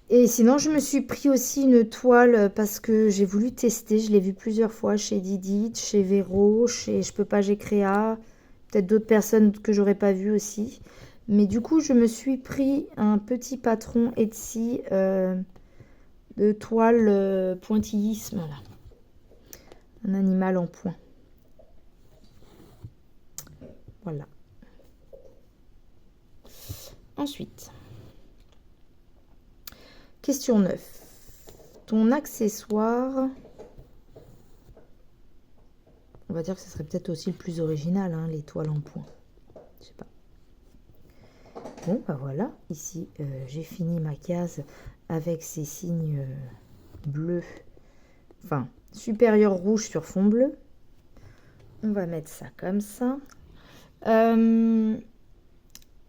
Et sinon, je me suis pris aussi une toile parce que j'ai voulu tester. Je l'ai vu plusieurs fois chez Didit, chez Véro, chez Je peux pas, j'ai créa. Peut-être d'autres personnes que j'aurais pas vues aussi. Mais du coup, je me suis pris un petit patron Etsy de toile pointillisme. Là. Un animal en point. Voilà. Ensuite... Question 9. Ton accessoire, on va dire que ce serait peut-être aussi le plus original, hein, les toiles en point. Je sais pas. Bon, bah voilà. Ici, j'ai fini ma case avec ces signes bleus. Enfin, supérieur rouge sur fond bleu. On va mettre ça comme ça.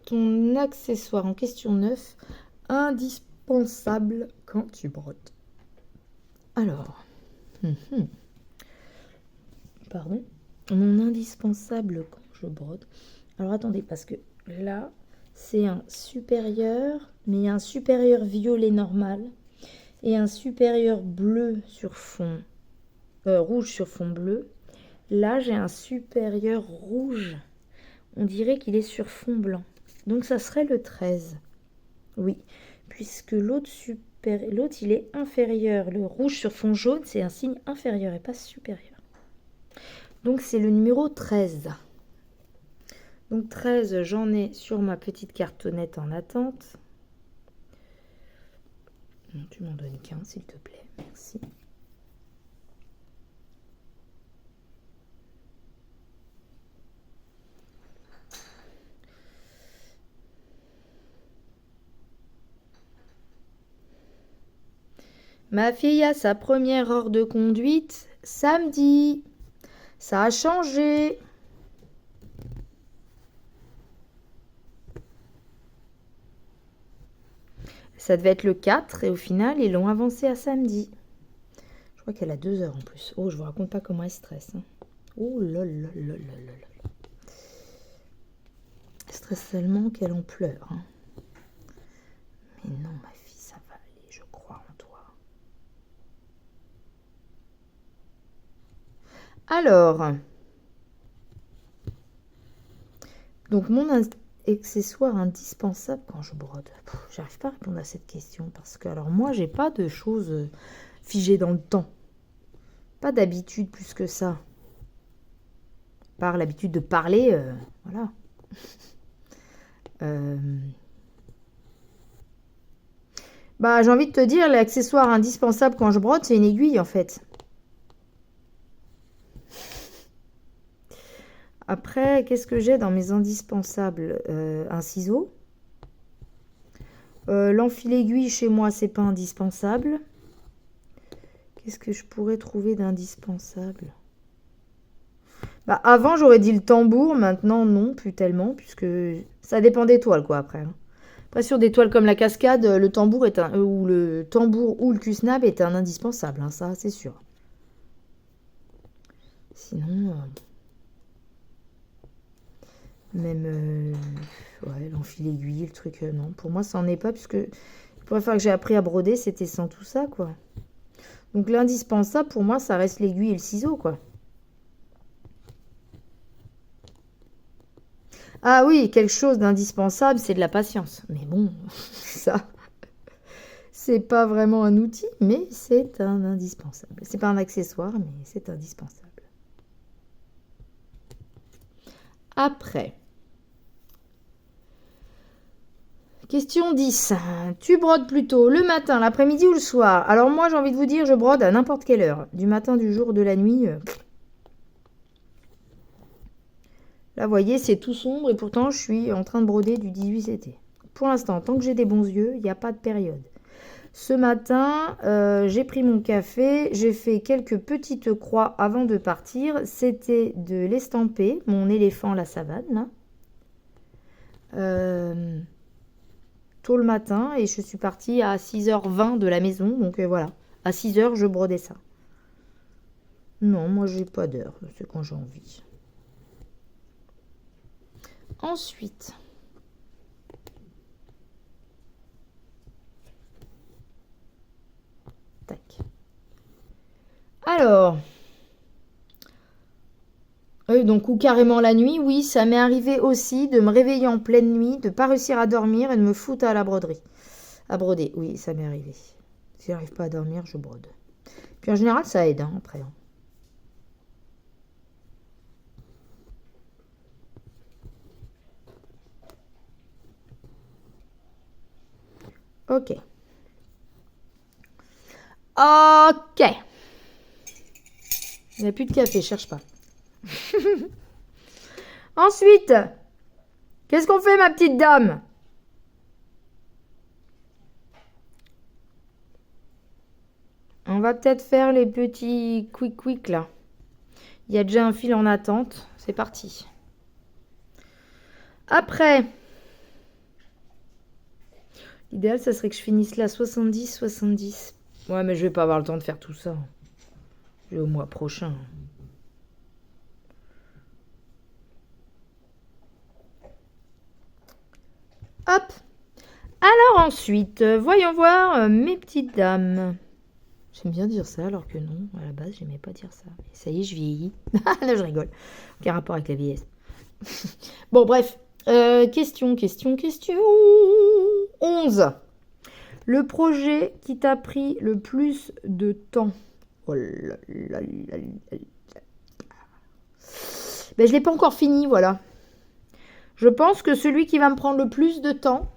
Ton accessoire en question 9, indispensable quand tu brodes. Alors, pardon, mon indispensable quand je brode. Alors attendez, parce que là, c'est un supérieur, mais il y a un supérieur violet normal et un supérieur bleu sur fond, rouge sur fond bleu. Là, j'ai un supérieur rouge. On dirait qu'il est sur fond blanc. Donc, ça serait le 13. Oui, puisque l'autre, il est inférieur. Le rouge sur fond jaune, c'est un signe inférieur et pas supérieur. Donc, c'est le numéro 13. Donc, 13, j'en ai sur ma petite cartonnette en attente. Non, tu m'en donnes qu'un, s'il te plaît. Merci. Ma fille a sa première heure de conduite samedi. Ça a changé. Ça devait être le 4 et au final, ils l'ont avancé à samedi. Je crois qu'elle a 2 heures en plus. Oh, je vous raconte pas comment elle stresse. Hein. Oh là là là là là là. Elle stresse tellement qu'elle en pleure. Hein. Mais non, ma fille, ça va aller. Je crois en toi. Alors, donc mon accessoire indispensable quand je brode. J'arrive pas à répondre à cette question parce que alors moi j'ai pas de choses figées dans le temps. Pas d'habitude plus que ça. Par l'habitude de parler, voilà. Bah j'ai envie de te dire, l'accessoire indispensable quand je brode, c'est une aiguille en fait. Après, qu'est-ce que j'ai dans mes indispensables? Un ciseau. L'enfile-aiguille chez moi, c'est pas indispensable. Qu'est-ce que je pourrais trouver d'indispensable? Bah, avant, j'aurais dit le tambour. Maintenant, non, plus tellement, puisque ça dépend des toiles, quoi, après. Hein. Après, sur des toiles comme la cascade, le tambour est ou le tambour ou le cusnab est un indispensable, hein, ça, c'est sûr. Sinon, même ouais, l'enfile-aiguille, le truc, non. Pour moi, ça n'en est pas, puisque la première fois que j'ai appris à broder, c'était sans tout ça, quoi. Donc, l'indispensable, pour moi, ça reste l'aiguille et le ciseau, quoi. Ah oui, quelque chose d'indispensable, c'est de la patience. Mais bon, ça, c'est pas vraiment un outil, mais c'est un indispensable. C'est pas un accessoire, mais c'est indispensable. Après, question 10. Tu brodes plutôt le matin, l'après-midi ou le soir? Alors moi, j'ai envie de vous dire, je brode à n'importe quelle heure. Du matin, du jour, de la nuit. Là, vous voyez, c'est tout sombre et pourtant, je suis en train de broder du 18 CT. Pour l'instant, tant que j'ai des bons yeux, il n'y a pas de période. Ce matin, j'ai pris mon café, j'ai fait quelques petites croix avant de partir. C'était de l'estamper, mon éléphant la savane, là. Tôt le matin et je suis partie à 6h20 de la maison. Donc voilà, à 6h, je brodais ça. Non, moi, j'ai pas d'heure, c'est quand j'ai envie. Ensuite, tac. Alors, donc ou carrément la nuit, oui, ça m'est arrivé aussi de me réveiller en pleine nuit, de ne pas réussir à dormir et de me foutre à la broderie. À broder, oui, ça m'est arrivé. Si j'arrive pas à dormir, je brode. Puis en général, ça aide, hein, après. Hein. Ok. Ok. Il n'y a plus de café, cherche pas. Ensuite, qu'est-ce qu'on fait, ma petite dame? On va peut-être faire les petits quick là. Il y a déjà un fil en attente. C'est parti. Après, l'idéal, ça serait que je finisse là 70. Ouais, mais je vais pas avoir le temps de faire tout ça. Je vais au mois prochain. Hop. Alors ensuite, voyons voir mes petites dames. J'aime bien dire ça alors que non, à la base, j'aimais pas dire ça. Mais ça y est, je vieillis. Là, je rigole. Aucun rapport avec la vieillesse. Bon, bref. Question. 11. Le projet qui t'a pris le plus de temps. Oh là là là là. Ben, je l'ai pas encore fini, voilà. Je pense que celui qui va me prendre le plus de temps,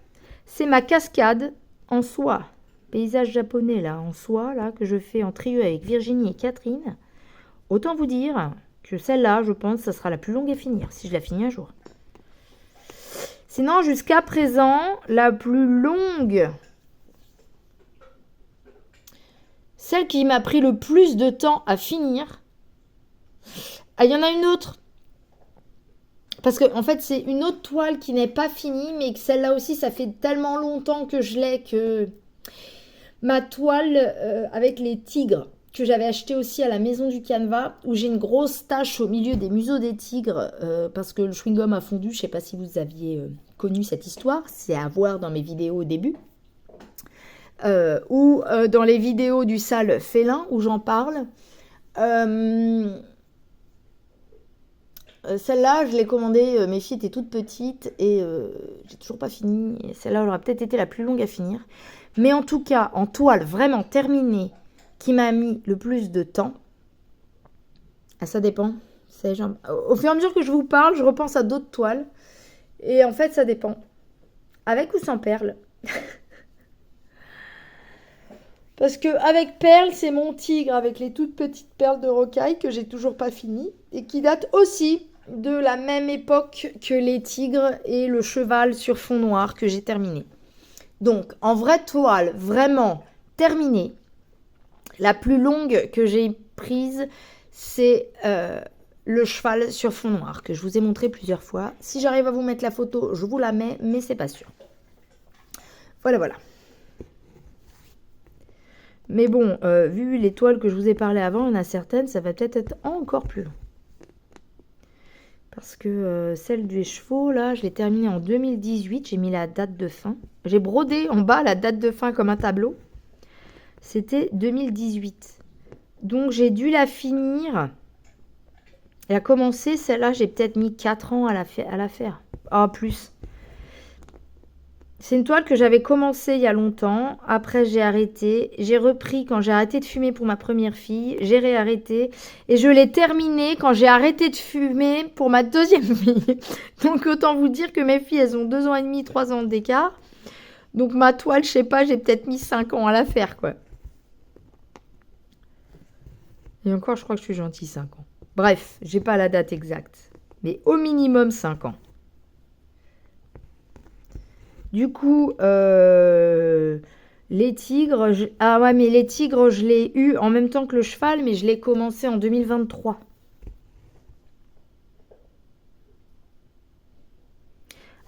c'est ma cascade en soie. Paysage japonais, là, en soie, là, que je fais en trio avec Virginie et Catherine. Autant vous dire que celle-là, je pense, ça sera la plus longue à finir, si je la finis un jour. Sinon, jusqu'à présent, la plus longue, celle qui m'a pris le plus de temps à finir, il y en a une autre. Parce que en fait, c'est une autre toile qui n'est pas finie, mais que celle-là aussi, ça fait tellement longtemps que je l'ai que ma toile avec les tigres que j'avais acheté aussi à la maison du Canva, où j'ai une grosse tache au milieu des museaux des tigres parce que le chewing-gum a fondu. Je ne sais pas si vous aviez connu cette histoire, c'est à voir dans mes vidéos au début. Ou dans les vidéos du sale félin où j'en parle. Celle-là, je l'ai commandée, mes filles étaient toutes petites et j'ai toujours pas fini. Et celle-là, elle aurait peut-être été la plus longue à finir. Mais en tout cas, en toile vraiment terminée, qui m'a mis le plus de temps, ça dépend. Au fur et à mesure que je vous parle, je repense à d'autres toiles. Et en fait, ça dépend. Avec ou sans perles. Parce que avec perles, c'est mon tigre avec les toutes petites perles de rocaille que j'ai toujours pas fini et qui date aussi de la même époque que les tigres et le cheval sur fond noir que j'ai terminé. Donc, en vraie toile, vraiment terminée, la plus longue que j'ai prise, c'est le cheval sur fond noir que je vous ai montré plusieurs fois. Si j'arrive à vous mettre la photo, je vous la mets, mais c'est pas sûr. Voilà. Mais bon, vu les toiles que je vous ai parlé avant, il y en a certaines, ça va peut-être être encore plus long. Parce que celle des chevaux, là, je l'ai terminée en 2018. J'ai mis la date de fin. J'ai brodé en bas la date de fin comme un tableau. C'était 2018. Donc, j'ai dû la finir. Elle a commencé, celle-là, j'ai peut-être mis 4 ans à la faire. Ah, plus. C'est une toile que j'avais commencé il y a longtemps. Après, j'ai arrêté. J'ai repris quand j'ai arrêté de fumer pour ma première fille. J'ai réarrêté. Et je l'ai terminée quand j'ai arrêté de fumer pour ma deuxième fille. Donc, autant vous dire que mes filles, elles ont 2 ans et demi, 3 ans d'écart. Donc, ma toile, je sais pas, j'ai peut-être mis 5 ans à la faire, quoi. Et encore, je crois que je suis gentille, 5 ans. Bref, j'ai pas la date exacte. Mais au minimum 5 ans. Du coup, les tigres... Ah ouais, mais les tigres, je l'ai eu en même temps que le cheval, mais je l'ai commencé en 2023.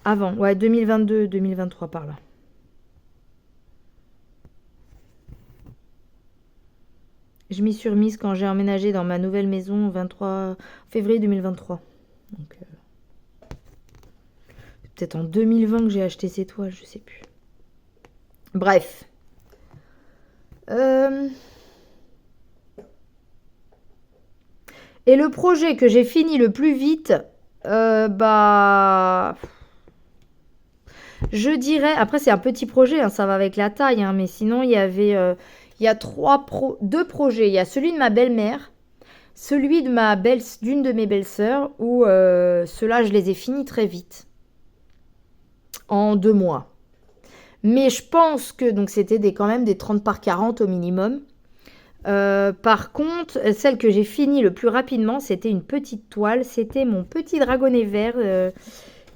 Avant, ouais, 2022, 2023 par là. Je m'y suis remise quand j'ai emménagé dans ma nouvelle maison 23 février 2023. Donc... peut-être en 2020 que j'ai acheté ces toiles, je sais plus. Bref. Et le projet que j'ai fini le plus vite, je dirais, après c'est un petit projet, hein, ça va avec la taille, hein, mais sinon il y avait, il y a deux projets. Il y a celui de ma belle-mère, celui de d'une de mes belles-sœurs, où ceux-là je les ai finis très vite. En 2 mois. Mais je pense que donc c'était quand même des 30 par 40 au minimum. Par contre, celle que j'ai finie le plus rapidement, c'était une petite toile. C'était mon petit dragonnet vert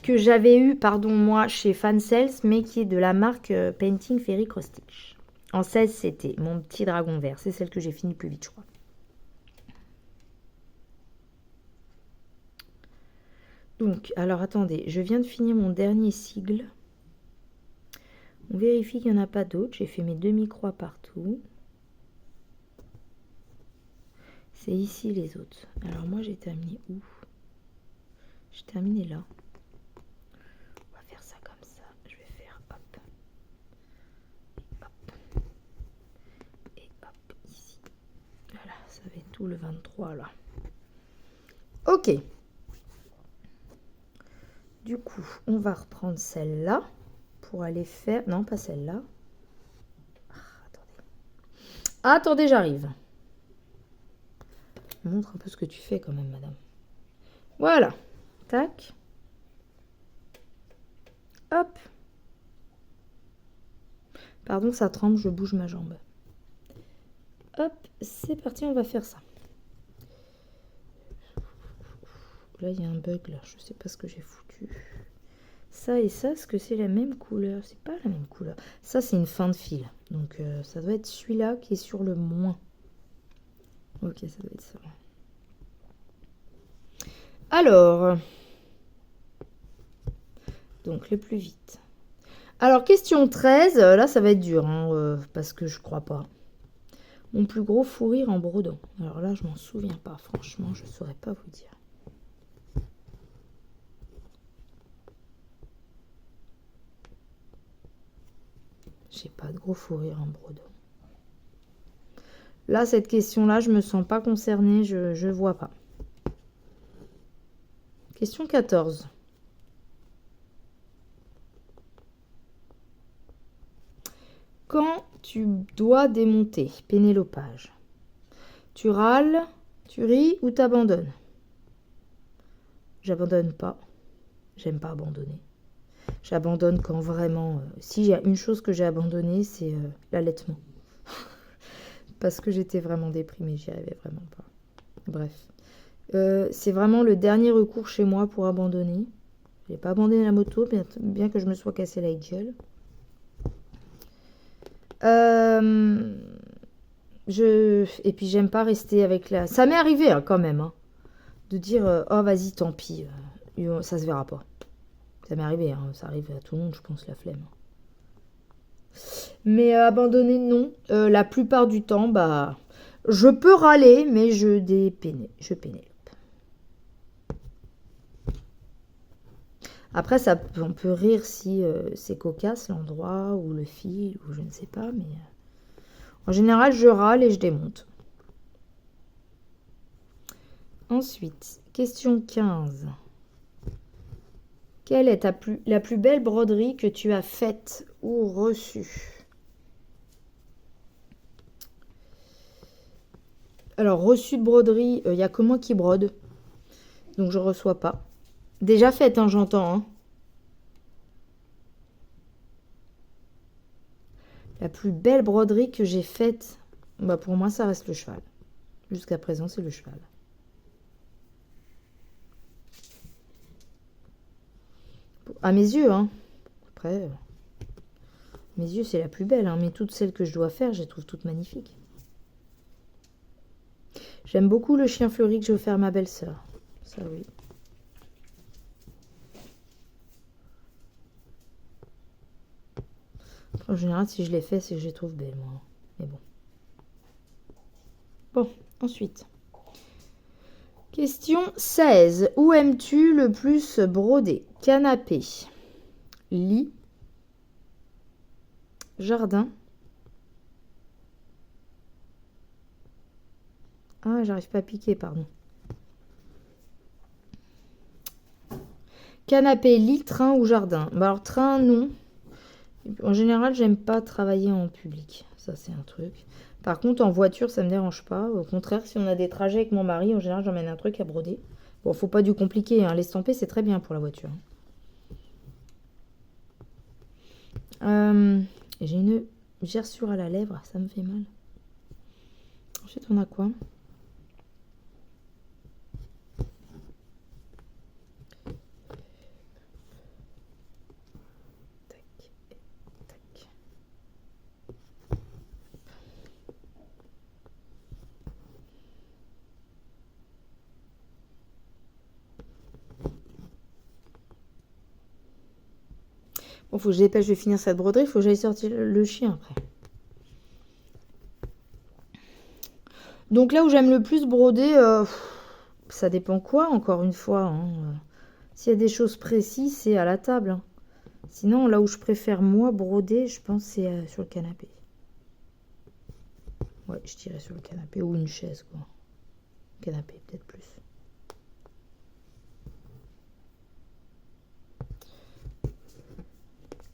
que j'avais eu, moi, chez Fansels, mais qui est de la marque Painting Fairy Cross Stitch. En 16, c'était mon petit dragon vert. C'est celle que j'ai finie plus vite, je crois. Donc, alors attendez, je viens de finir mon dernier sigle. On vérifie qu'il n'y en a pas d'autres. J'ai fait mes demi-croix partout. C'est ici les autres. Alors moi j'ai terminé où? J'ai terminé là. On va faire ça comme ça. Je vais faire hop. Hop. Et hop ici. Voilà, ça va être tout le 23 là. Ok. Du coup, on va reprendre celle-là pour aller faire... Non, pas celle-là. Attendez. Attendez, j'arrive. Montre un peu ce que tu fais quand même, madame. Voilà. Tac. Hop. Pardon, ça tremble, je bouge ma jambe. Hop, c'est parti, on va faire ça. Là, il y a un bug, là. Je sais pas ce que j'ai foutu. Ça et ça, est-ce que c'est la même couleur? C'est pas la même couleur. Ça, c'est une fin de fil. Donc, ça doit être celui-là qui est sur le moins. Ok, ça doit être ça. Alors, donc le plus vite. Alors, question 13, là ça va être dur, hein, parce que je crois pas. Mon plus gros fou rire en brodant. Alors là, je m'en souviens pas, franchement, je saurais pas vous dire. J'ai pas de gros fou rire en brodant. Là, cette question-là, je me sens pas concernée, je vois pas. Question 14. Quand tu dois démonter, pénélopage, tu râles, tu ris ou t'abandonnes? J'abandonne pas. J'aime pas abandonner. J'abandonne quand vraiment... si j'ai une chose que j'ai abandonnée, c'est l'allaitement. Parce que j'étais vraiment déprimée, j'y arrivais vraiment pas. Bref. C'est vraiment le dernier recours chez moi pour abandonner. Je n'ai pas abandonné la moto, bien que je me sois cassé la gueule. Et puis j'aime pas rester avec la... Ça m'est arrivé hein, quand même, hein, de dire oh vas-y tant pis, ça se verra pas. Ça m'est arrivé, hein, ça arrive à tout le monde, je pense, la flemme. Mais abandonner, non. La plupart du temps, bah, je peux râler, mais je pénélope. Après, on peut rire si c'est cocasse l'endroit ou le fil ou je ne sais pas, mais en général, je râle et je démonte. Ensuite, question 15. Quelle est la plus belle broderie que tu as faite ou reçue? Alors, reçue de broderie, il n'y a que moi qui brode. Donc, je ne reçois pas. Déjà faite, hein, j'entends. Hein. La plus belle broderie que j'ai faite, bah pour moi, ça reste le cheval. Jusqu'à présent, c'est le cheval. À mes yeux, hein. Après, mes yeux, c'est la plus belle, hein. Mais toutes celles que je dois faire, je les trouve toutes magnifiques. J'aime beaucoup le chien fleuri que je vais faire à ma belle-sœur. Ça, oui. En général, si je les fais, c'est que je les trouve belles, moi. Mais bon. Bon, ensuite. Question 16. Où aimes-tu le plus broder? Canapé, lit, jardin. Ah, j'arrive pas à piquer, pardon. Canapé, lit, train ou jardin? Bah alors, train, non. En général, j'aime pas travailler en public. Ça, c'est un truc. Par contre, en voiture, ça me dérange pas. Au contraire, si on a des trajets avec mon mari, en général, j'emmène un truc à broder. Bon, faut pas du compliqué, hein. L'estamper, c'est très bien pour la voiture. J'ai une gerçure à la lèvre, ça me fait mal. Ensuite, on a quoi? Bon, faut que je dépêche de finir cette broderie. Il faut que j'aille sortir le chien après. Donc là où j'aime le plus broder, ça dépend quoi, encore une fois. Hein. S'il y a des choses précises, c'est à la table. Hein. Sinon, là où je préfère moi broder, je pense c'est sur le canapé. Ouais, je dirais sur le canapé ou une chaise, quoi. Canapé, peut-être plus.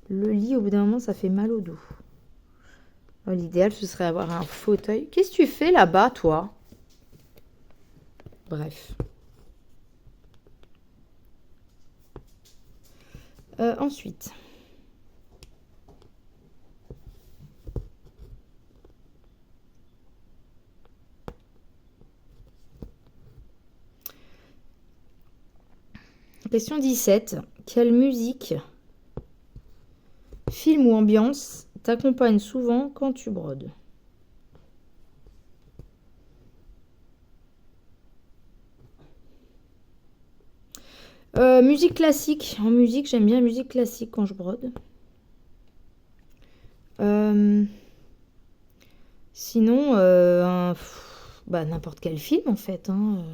Le lit, au bout d'un moment, ça fait mal au dos. L'idéal, ce serait avoir un fauteuil. Qu'est-ce que tu fais là-bas, toi? Bref. Ensuite. Question 17. Quelle musique, film ou ambiance t'accompagne souvent quand tu brodes? Musique classique. En musique, j'aime bien la musique classique quand je brode. Sinon, n'importe quel film en fait. Hein.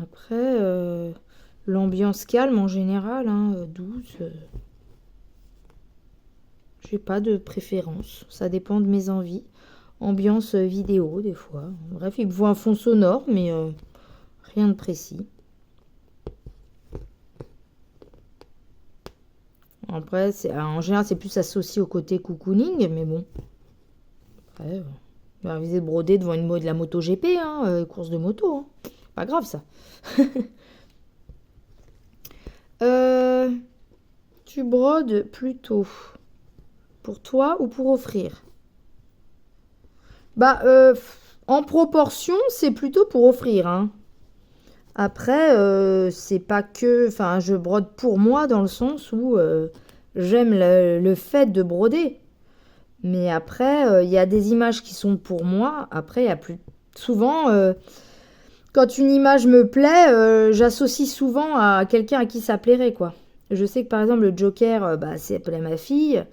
Après, l'ambiance calme en général, hein, douce. J'ai pas de préférence. Ça dépend de mes envies. Ambiance vidéo des fois. Bref, il me faut un fond sonore, mais rien de précis. Après, en général, c'est plus associé au côté cocooning, mais bon. Après, j'ai envie de broder devant de la moto GP, hein, course de moto. Hein. Pas grave, ça. Tu brodes plutôt pour toi ou pour offrir? En proportion, c'est plutôt pour offrir. Hein. Après, c'est pas que... Enfin, je brode pour moi dans le sens où j'aime le fait de broder. Mais après, il y a des images qui sont pour moi. Après, il y a plus... Souvent, quand une image me plaît, j'associe souvent à quelqu'un à qui ça plairait, quoi. Je sais que par exemple, le Joker, c'est appelé ma fille.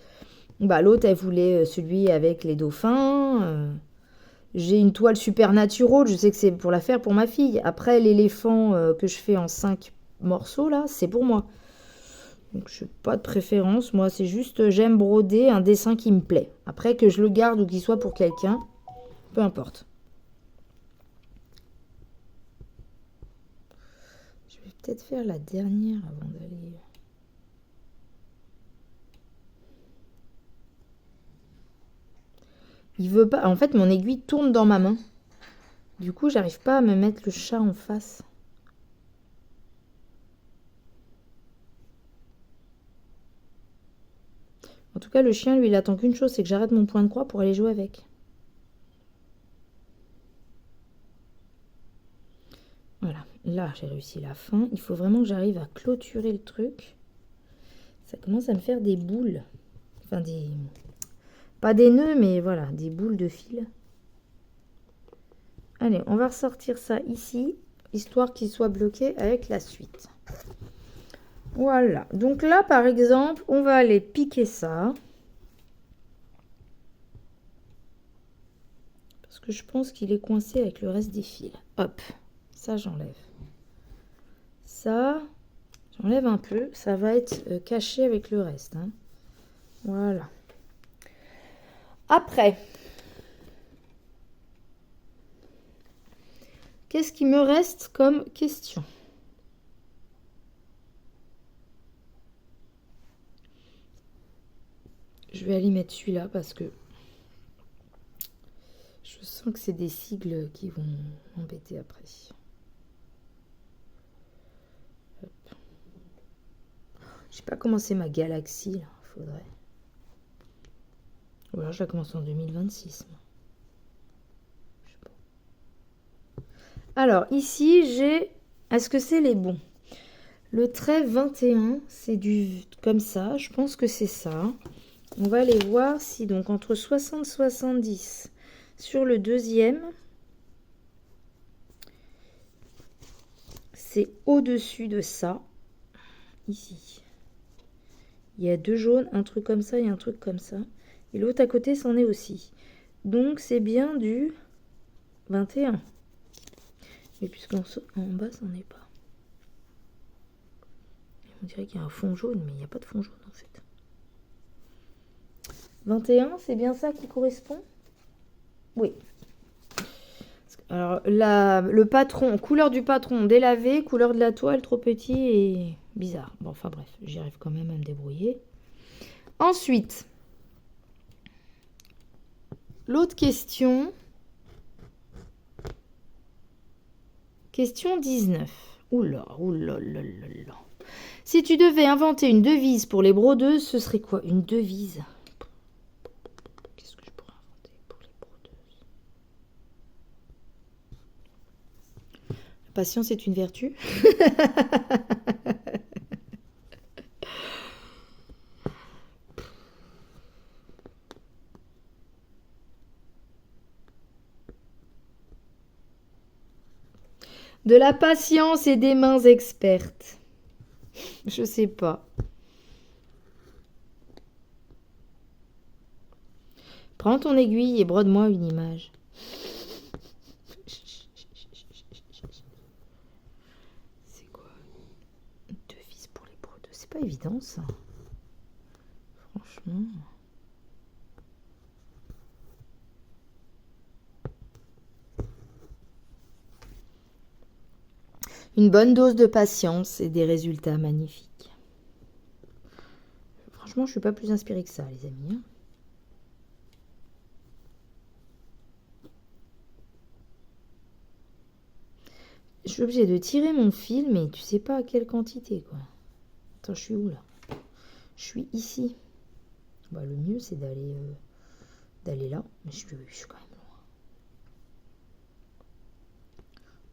L'autre, elle voulait celui avec les dauphins. J'ai une toile Supernatural, je sais que c'est pour la faire pour ma fille. Après, l'éléphant que je fais en 5 morceaux, là, c'est pour moi. Donc, je n'ai pas de préférence. Moi, c'est juste, j'aime broder un dessin qui me plaît. Après, que je le garde ou qu'il soit pour quelqu'un, peu importe. Je vais peut-être faire la dernière avant d'aller... Il veut pas... En fait, mon aiguille tourne dans ma main. Du coup, j'arrive pas à me mettre le chat en face. En tout cas, le chien, lui, il attend qu'une chose, c'est que j'arrête mon point de croix pour aller jouer avec. Voilà, là, j'ai réussi la fin. Il faut vraiment que j'arrive à clôturer le truc. Ça commence à me faire des boules. Enfin, des... Pas des nœuds, mais voilà, des boules de fil. Allez, on va ressortir ça ici, histoire qu'il soit bloqué avec la suite. Voilà, donc là, par exemple, on va aller piquer ça. Parce que je pense qu'il est coincé avec le reste des fils. Hop, ça j'enlève. Ça, j'enlève un peu. Ça va être caché avec le reste. Hein. Voilà. Après, qu'est-ce qui me reste comme question? Je vais aller mettre celui-là parce que je sens que c'est des sigles qui vont m'embêter après. Hop. Je sais pas comment c'est ma galaxie là, faudrait. Ou alors je la commence en 2026. Je sais pas. Alors ici j'ai... Est-ce que c'est les bons? Le trait 21, c'est du comme ça. Je pense que c'est ça. On va aller voir si donc entre 60 et 70 sur le deuxième, c'est au-dessus de ça, ici. Il y a 2 jaunes, un truc comme ça et un truc comme ça. Et l'autre à côté, c'en est aussi. Donc, c'est bien du 21. Mais puisqu'en bas, c'en est pas. On dirait qu'il y a un fond jaune, mais il n'y a pas de fond jaune en fait. 21, c'est bien ça qui correspond? Oui. Alors, le patron, couleur du patron délavé, couleur de la toile trop petit et bizarre. Bon, enfin bref, j'y arrive quand même à me débrouiller. Ensuite, l'autre question. Question 19. Oula, oula, oula, oula. Si tu devais inventer une devise pour les brodeuses, ce serait quoi? Une devise? Qu'est-ce que je pourrais inventer pour les brodeuses? La patience est une vertu. De la patience et des mains expertes. Je sais pas. Prends ton aiguille et brode-moi une image. C'est quoi? Une devise pour les brodeuses. C'est pas évident ça. Franchement. Une bonne dose de patience et des résultats magnifiques. Franchement, je suis pas plus inspirée que ça, les amis. Je suis obligée de tirer mon fil, mais tu sais pas à quelle quantité, quoi. Attends, je suis où, là? Je suis ici. Bah, le mieux, c'est d'aller là. Mais je suis quand même loin.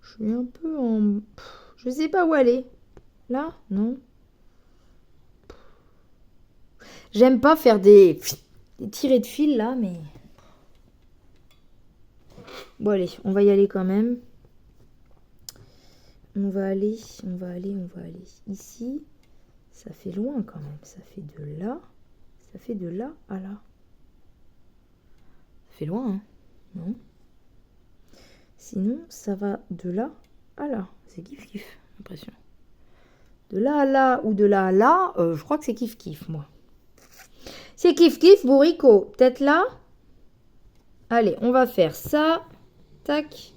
Je suis un peu en... Je sais pas où aller. Là? Non. J'aime pas faire des tirées de fil, là, mais... Bon, allez, on va y aller quand même. On va aller ici. Ça fait loin quand même. Ça fait de là à là. Ça fait loin, hein? Non? Sinon, ça va de là à là. C'est kiff-kiff, j'ai l'impression. De là à là ou de là à là, je crois que c'est kiff-kiff, moi. C'est kiff-kiff, bourricot. Peut-être là? Allez, on va faire ça. Tac,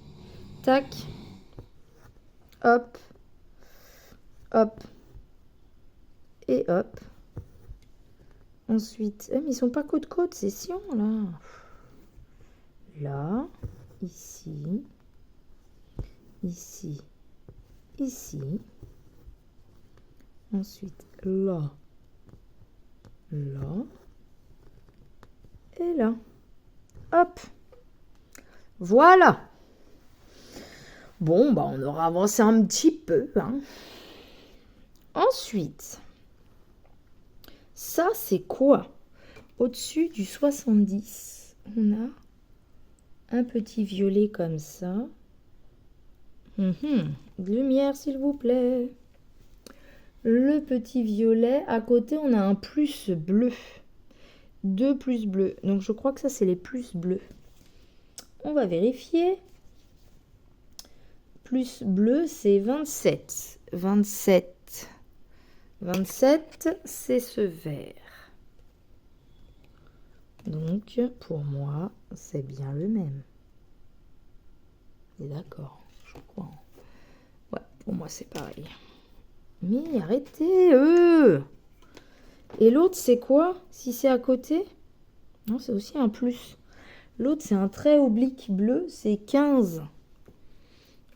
tac. Hop. Hop. Et hop. Ensuite, mais ils sont pas côte-côte, c'est chiant, là. Là, ici, ici, ici. Ensuite, là, là, et là. Hop. Voilà. Bon, bah, on aura avancé un petit peu, hein. Ensuite, ça, c'est quoi? Au-dessus du 70, on a un petit violet comme ça. Lumière, s'il vous plaît. Le petit violet. À côté, on a un plus bleu. 2 plus bleus. Donc, je crois que ça, c'est les plus bleus. On va vérifier. Plus bleu, c'est 27. 27. 27, c'est ce vert. Donc, pour moi, c'est bien le même. Et d'accord, je crois. Ouais, pour moi, c'est pareil. Mais arrêtez, Et l'autre, c'est quoi? Si c'est à côté? Non, c'est aussi un plus. L'autre, c'est un trait oblique bleu, c'est 15.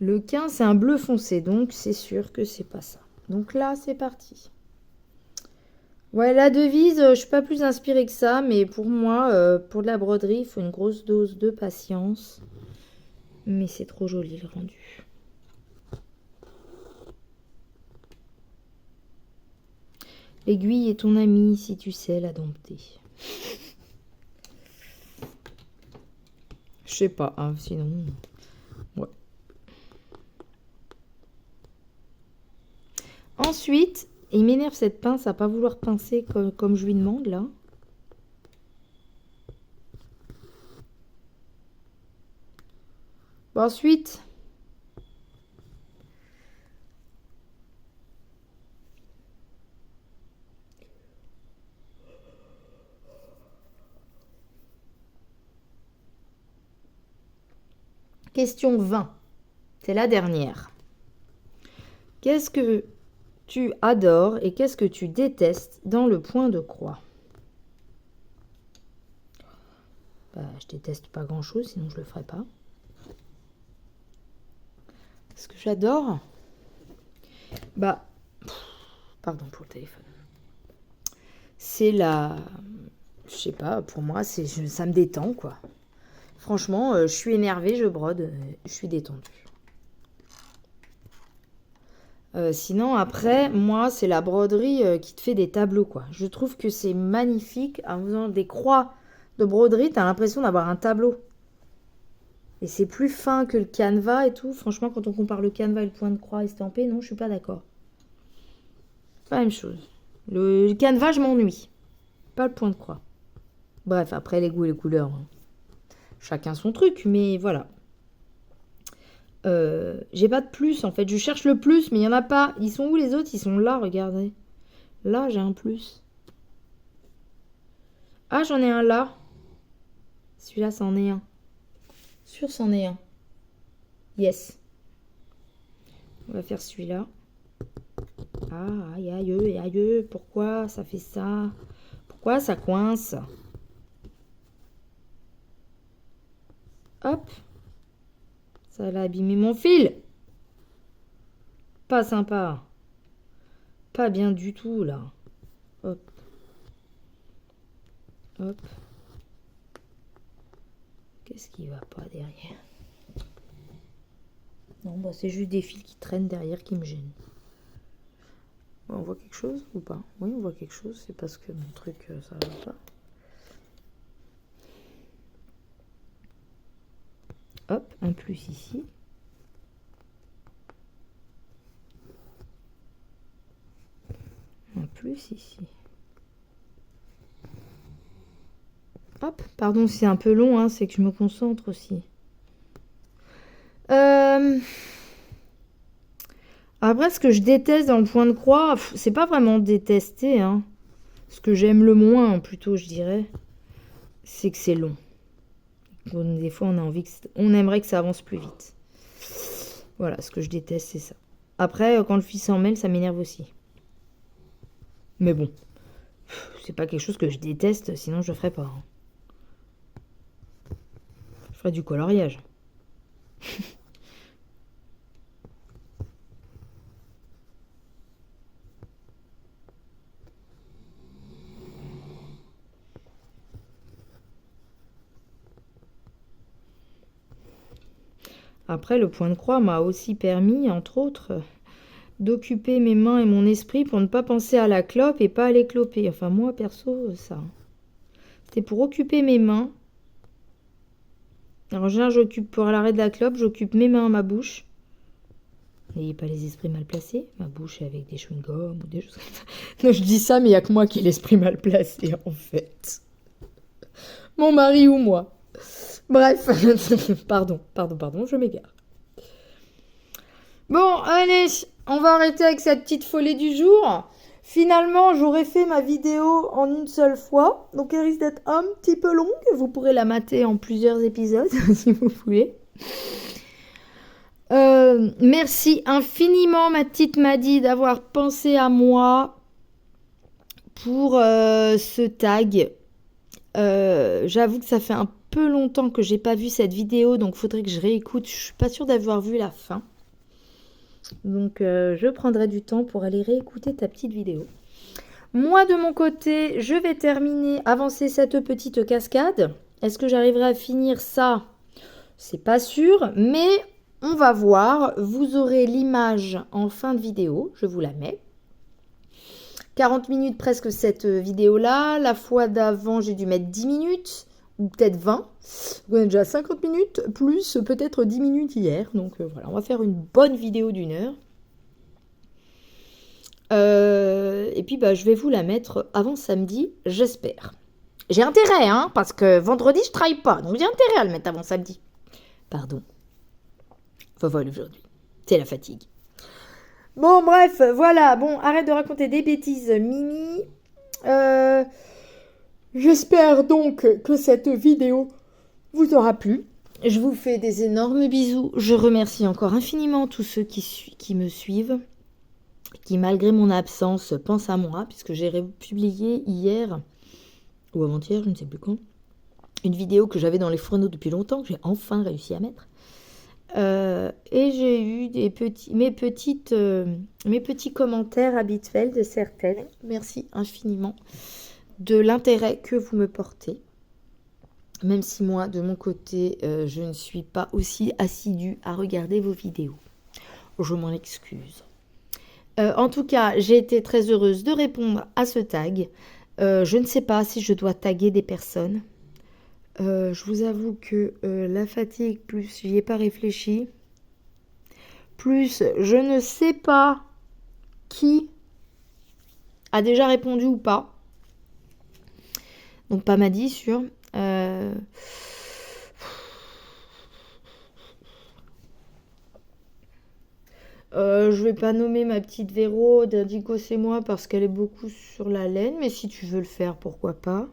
Le 15, c'est un bleu foncé, donc c'est sûr que c'est pas ça. Donc là, c'est parti. Ouais, la devise, je suis pas plus inspirée que ça, mais pour moi, pour de la broderie, il faut une grosse dose de patience. Mais c'est trop joli le rendu. L'aiguille est ton amie si tu sais la dompter. Je sais pas, hein, sinon... Ouais. Ensuite, Et il m'énerve cette pince à pas vouloir pincer comme je lui demande là. Bon, ensuite, question 20. C'est la dernière. Qu'est-ce que tu adores et qu'est-ce que tu détestes dans le point de croix? Bah, je déteste pas grand-chose, sinon je le ferais pas. Ce que j'adore, bah, pardon pour le téléphone. C'est je sais pas, pour moi, ça me détend, quoi. Franchement, je suis énervée, je brode, je suis détendue. Sinon, après, moi, c'est la broderie qui te fait des tableaux, quoi. Je trouve que c'est magnifique. En faisant des croix de broderie, t'as l'impression d'avoir un tableau. Et c'est plus fin que le canevas et tout. Franchement, quand on compare le canevas et le point de croix estampé, non, je suis pas d'accord. Pas la même chose. Le canevas, je m'ennuie. Pas le point de croix. Bref, après, les goûts et les couleurs. Hein. Chacun son truc, mais voilà. J'ai pas de plus en fait. Je cherche le plus, mais il n'y en a pas. Ils sont où les autres? Ils sont là, regardez. Là, j'ai un plus. Ah, j'en ai un là. Celui-là, c'en est un. Sûr, c'en est un. Yes. On va faire celui-là. Ah, aïe, aïe, aïe. Pourquoi ça fait ça? Pourquoi ça coince? Hop. Ça a abîmé mon fil. Pas sympa. Pas bien du tout, là. Hop. Hop. Qu'est-ce qui va pas derrière? Non, bah c'est juste des fils qui traînent derrière qui me gênent. Ouais, on voit quelque chose ou pas? Oui, on voit quelque chose. C'est parce que mon truc, ça va pas. Hop, un plus ici. Un plus ici. Hop, pardon si c'est un peu long, hein, c'est que je me concentre aussi. Après, ce que je déteste dans le point de croix, c'est pas vraiment détester, hein. Ce que j'aime le moins, plutôt, je dirais, c'est que c'est long. Des fois, on aimerait que ça avance plus vite. Voilà, ce que je déteste, c'est ça. Après, quand le fil s'en mêle, ça m'énerve aussi. Mais bon, c'est pas quelque chose que je déteste, sinon je le ferais pas. Hein. Je ferais du coloriage. Après, le point de croix m'a aussi permis, entre autres, d'occuper mes mains et mon esprit pour ne pas penser à la clope et pas à les cloper. Enfin, moi, perso, ça. C'était pour occuper mes mains. Alors, en général, j'occupe pour l'arrêt de la clope, j'occupe mes mains à ma bouche. N'ayez pas les esprits mal placés. Ma bouche est avec des chewing-gums ou des choses comme ça. Non, je dis ça, mais il n'y a que moi qui ai l'esprit mal placé, en fait. Mon mari ou moi. Bref, pardon, je m'égare. Bon, allez, on va arrêter avec cette petite folie du jour. Finalement, j'aurais fait ma vidéo en une seule fois, donc elle risque d'être un petit peu longue. Vous pourrez la mater en plusieurs épisodes, si vous voulez. Merci infiniment, ma petite Maddy, d'avoir pensé à moi pour ce tag. J'avoue que ça fait un peu longtemps que j'ai pas vu cette vidéo, donc faudrait que je réécoute. Je suis pas sûre d'avoir vu la fin. Donc je prendrai du temps pour aller réécouter ta petite vidéo. Moi de mon côté, je vais avancer cette petite cascade. Est-ce que j'arriverai à finir ça? C'est pas sûr, mais on va voir. Vous aurez l'image en fin de vidéo, je vous la mets. 40 minutes presque cette vidéo-là. La fois d'avant, j'ai dû mettre 10 minutes, ou peut-être 20. On a déjà 50 minutes, plus peut-être 10 minutes hier. Donc voilà, on va faire une bonne vidéo d'1 heure. Et puis, bah, je vais vous la mettre avant samedi, j'espère. J'ai intérêt, hein, parce que vendredi, je travaille pas. Donc, j'ai intérêt à le mettre avant samedi. Pardon. Enfin, voilà, aujourd'hui. C'est la fatigue. Bon, bref, voilà. Bon, arrête de raconter des bêtises, Mimi. J'espère donc que cette vidéo vous aura plu. Je vous fais des énormes bisous. Je remercie encore infiniment tous ceux qui me suivent, qui malgré mon absence pensent à moi, puisque j'ai publié hier, ou avant-hier, je ne sais plus quand, une vidéo que j'avais dans les fourneaux depuis longtemps, que j'ai enfin réussi à mettre. Et j'ai eu mes petits commentaires habituels de certaines. Merci infiniment de l'intérêt que vous me portez. Même si moi, de mon côté, je ne suis pas aussi assidue à regarder vos vidéos. Je m'en excuse. En tout cas, j'ai été très heureuse de répondre à ce tag. Je ne sais pas si je dois taguer des personnes. Je vous avoue que la fatigue, plus j'y ai pas réfléchi, plus je ne sais pas qui a déjà répondu ou pas. Donc pas m'a dit sûr. Je vais pas nommer ma petite Véro d'Indigo c'est moi parce qu'elle est beaucoup sur la laine, mais si tu veux le faire, pourquoi pas.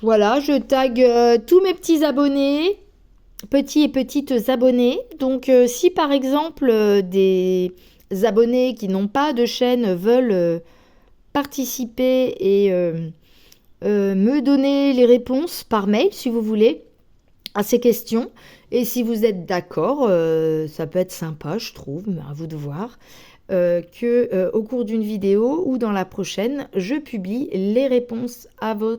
Voilà, je tag tous mes petits abonnés, petits et petites abonnés. Donc si par exemple des abonnés qui n'ont pas de chaîne veulent participer et me donner les réponses par mail si vous voulez à ces questions. Et si vous êtes d'accord, ça peut être sympa, je trouve, mais à vous de voir, au cours d'une vidéo ou dans la prochaine, je publie les réponses à vos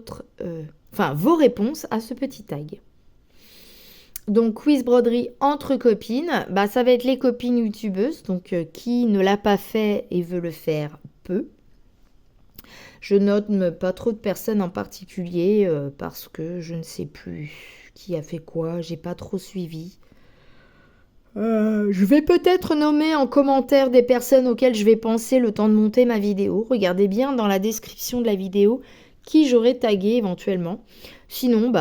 réponses à ce petit tag. Donc, quiz broderie entre copines, bah, ça va être les copines youtubeuses, donc qui ne l'a pas fait et veut le faire peut. Je note pas trop de personnes en particulier parce que je ne sais plus qui a fait quoi, j'ai pas trop suivi. Je vais peut-être nommer en commentaire des personnes auxquelles je vais penser le temps de monter ma vidéo. Regardez bien dans la description de la vidéo qui j'aurais tagué éventuellement. Sinon,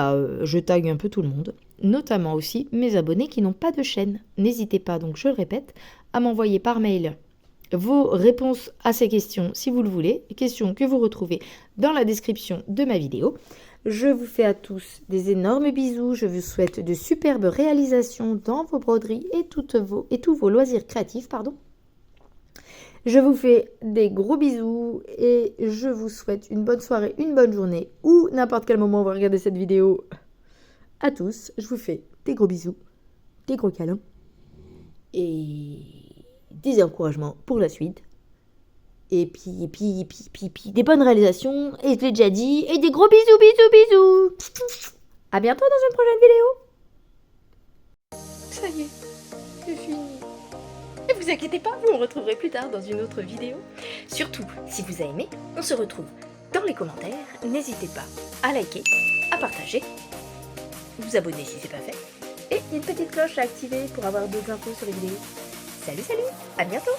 je tague un peu tout le monde, notamment aussi mes abonnés qui n'ont pas de chaîne. N'hésitez pas, donc je le répète, à m'envoyer par mail vos réponses à ces questions si vous le voulez, questions que vous retrouvez dans la description de ma vidéo. Je vous fais à tous des énormes bisous, je vous souhaite de superbes réalisations dans vos broderies et tous vos loisirs créatifs, Je vous fais des gros bisous et je vous souhaite une bonne soirée, une bonne journée ou n'importe quel moment où vous regardez cette vidéo. À tous, je vous fais des gros bisous, des gros câlins et des encouragements pour la suite. Et puis, des bonnes réalisations, et je l'ai déjà dit, et des gros bisous. À bientôt dans une prochaine vidéo. Ça y est, c'est fini. Ne vous inquiétez pas, vous me retrouverez plus tard dans une autre vidéo. Surtout, si vous avez aimé, on se retrouve dans les commentaires. N'hésitez pas à liker, à partager, vous abonner si c'est pas fait. Et une petite cloche à activer pour avoir d'autres infos sur les vidéos. Salut, à bientôt!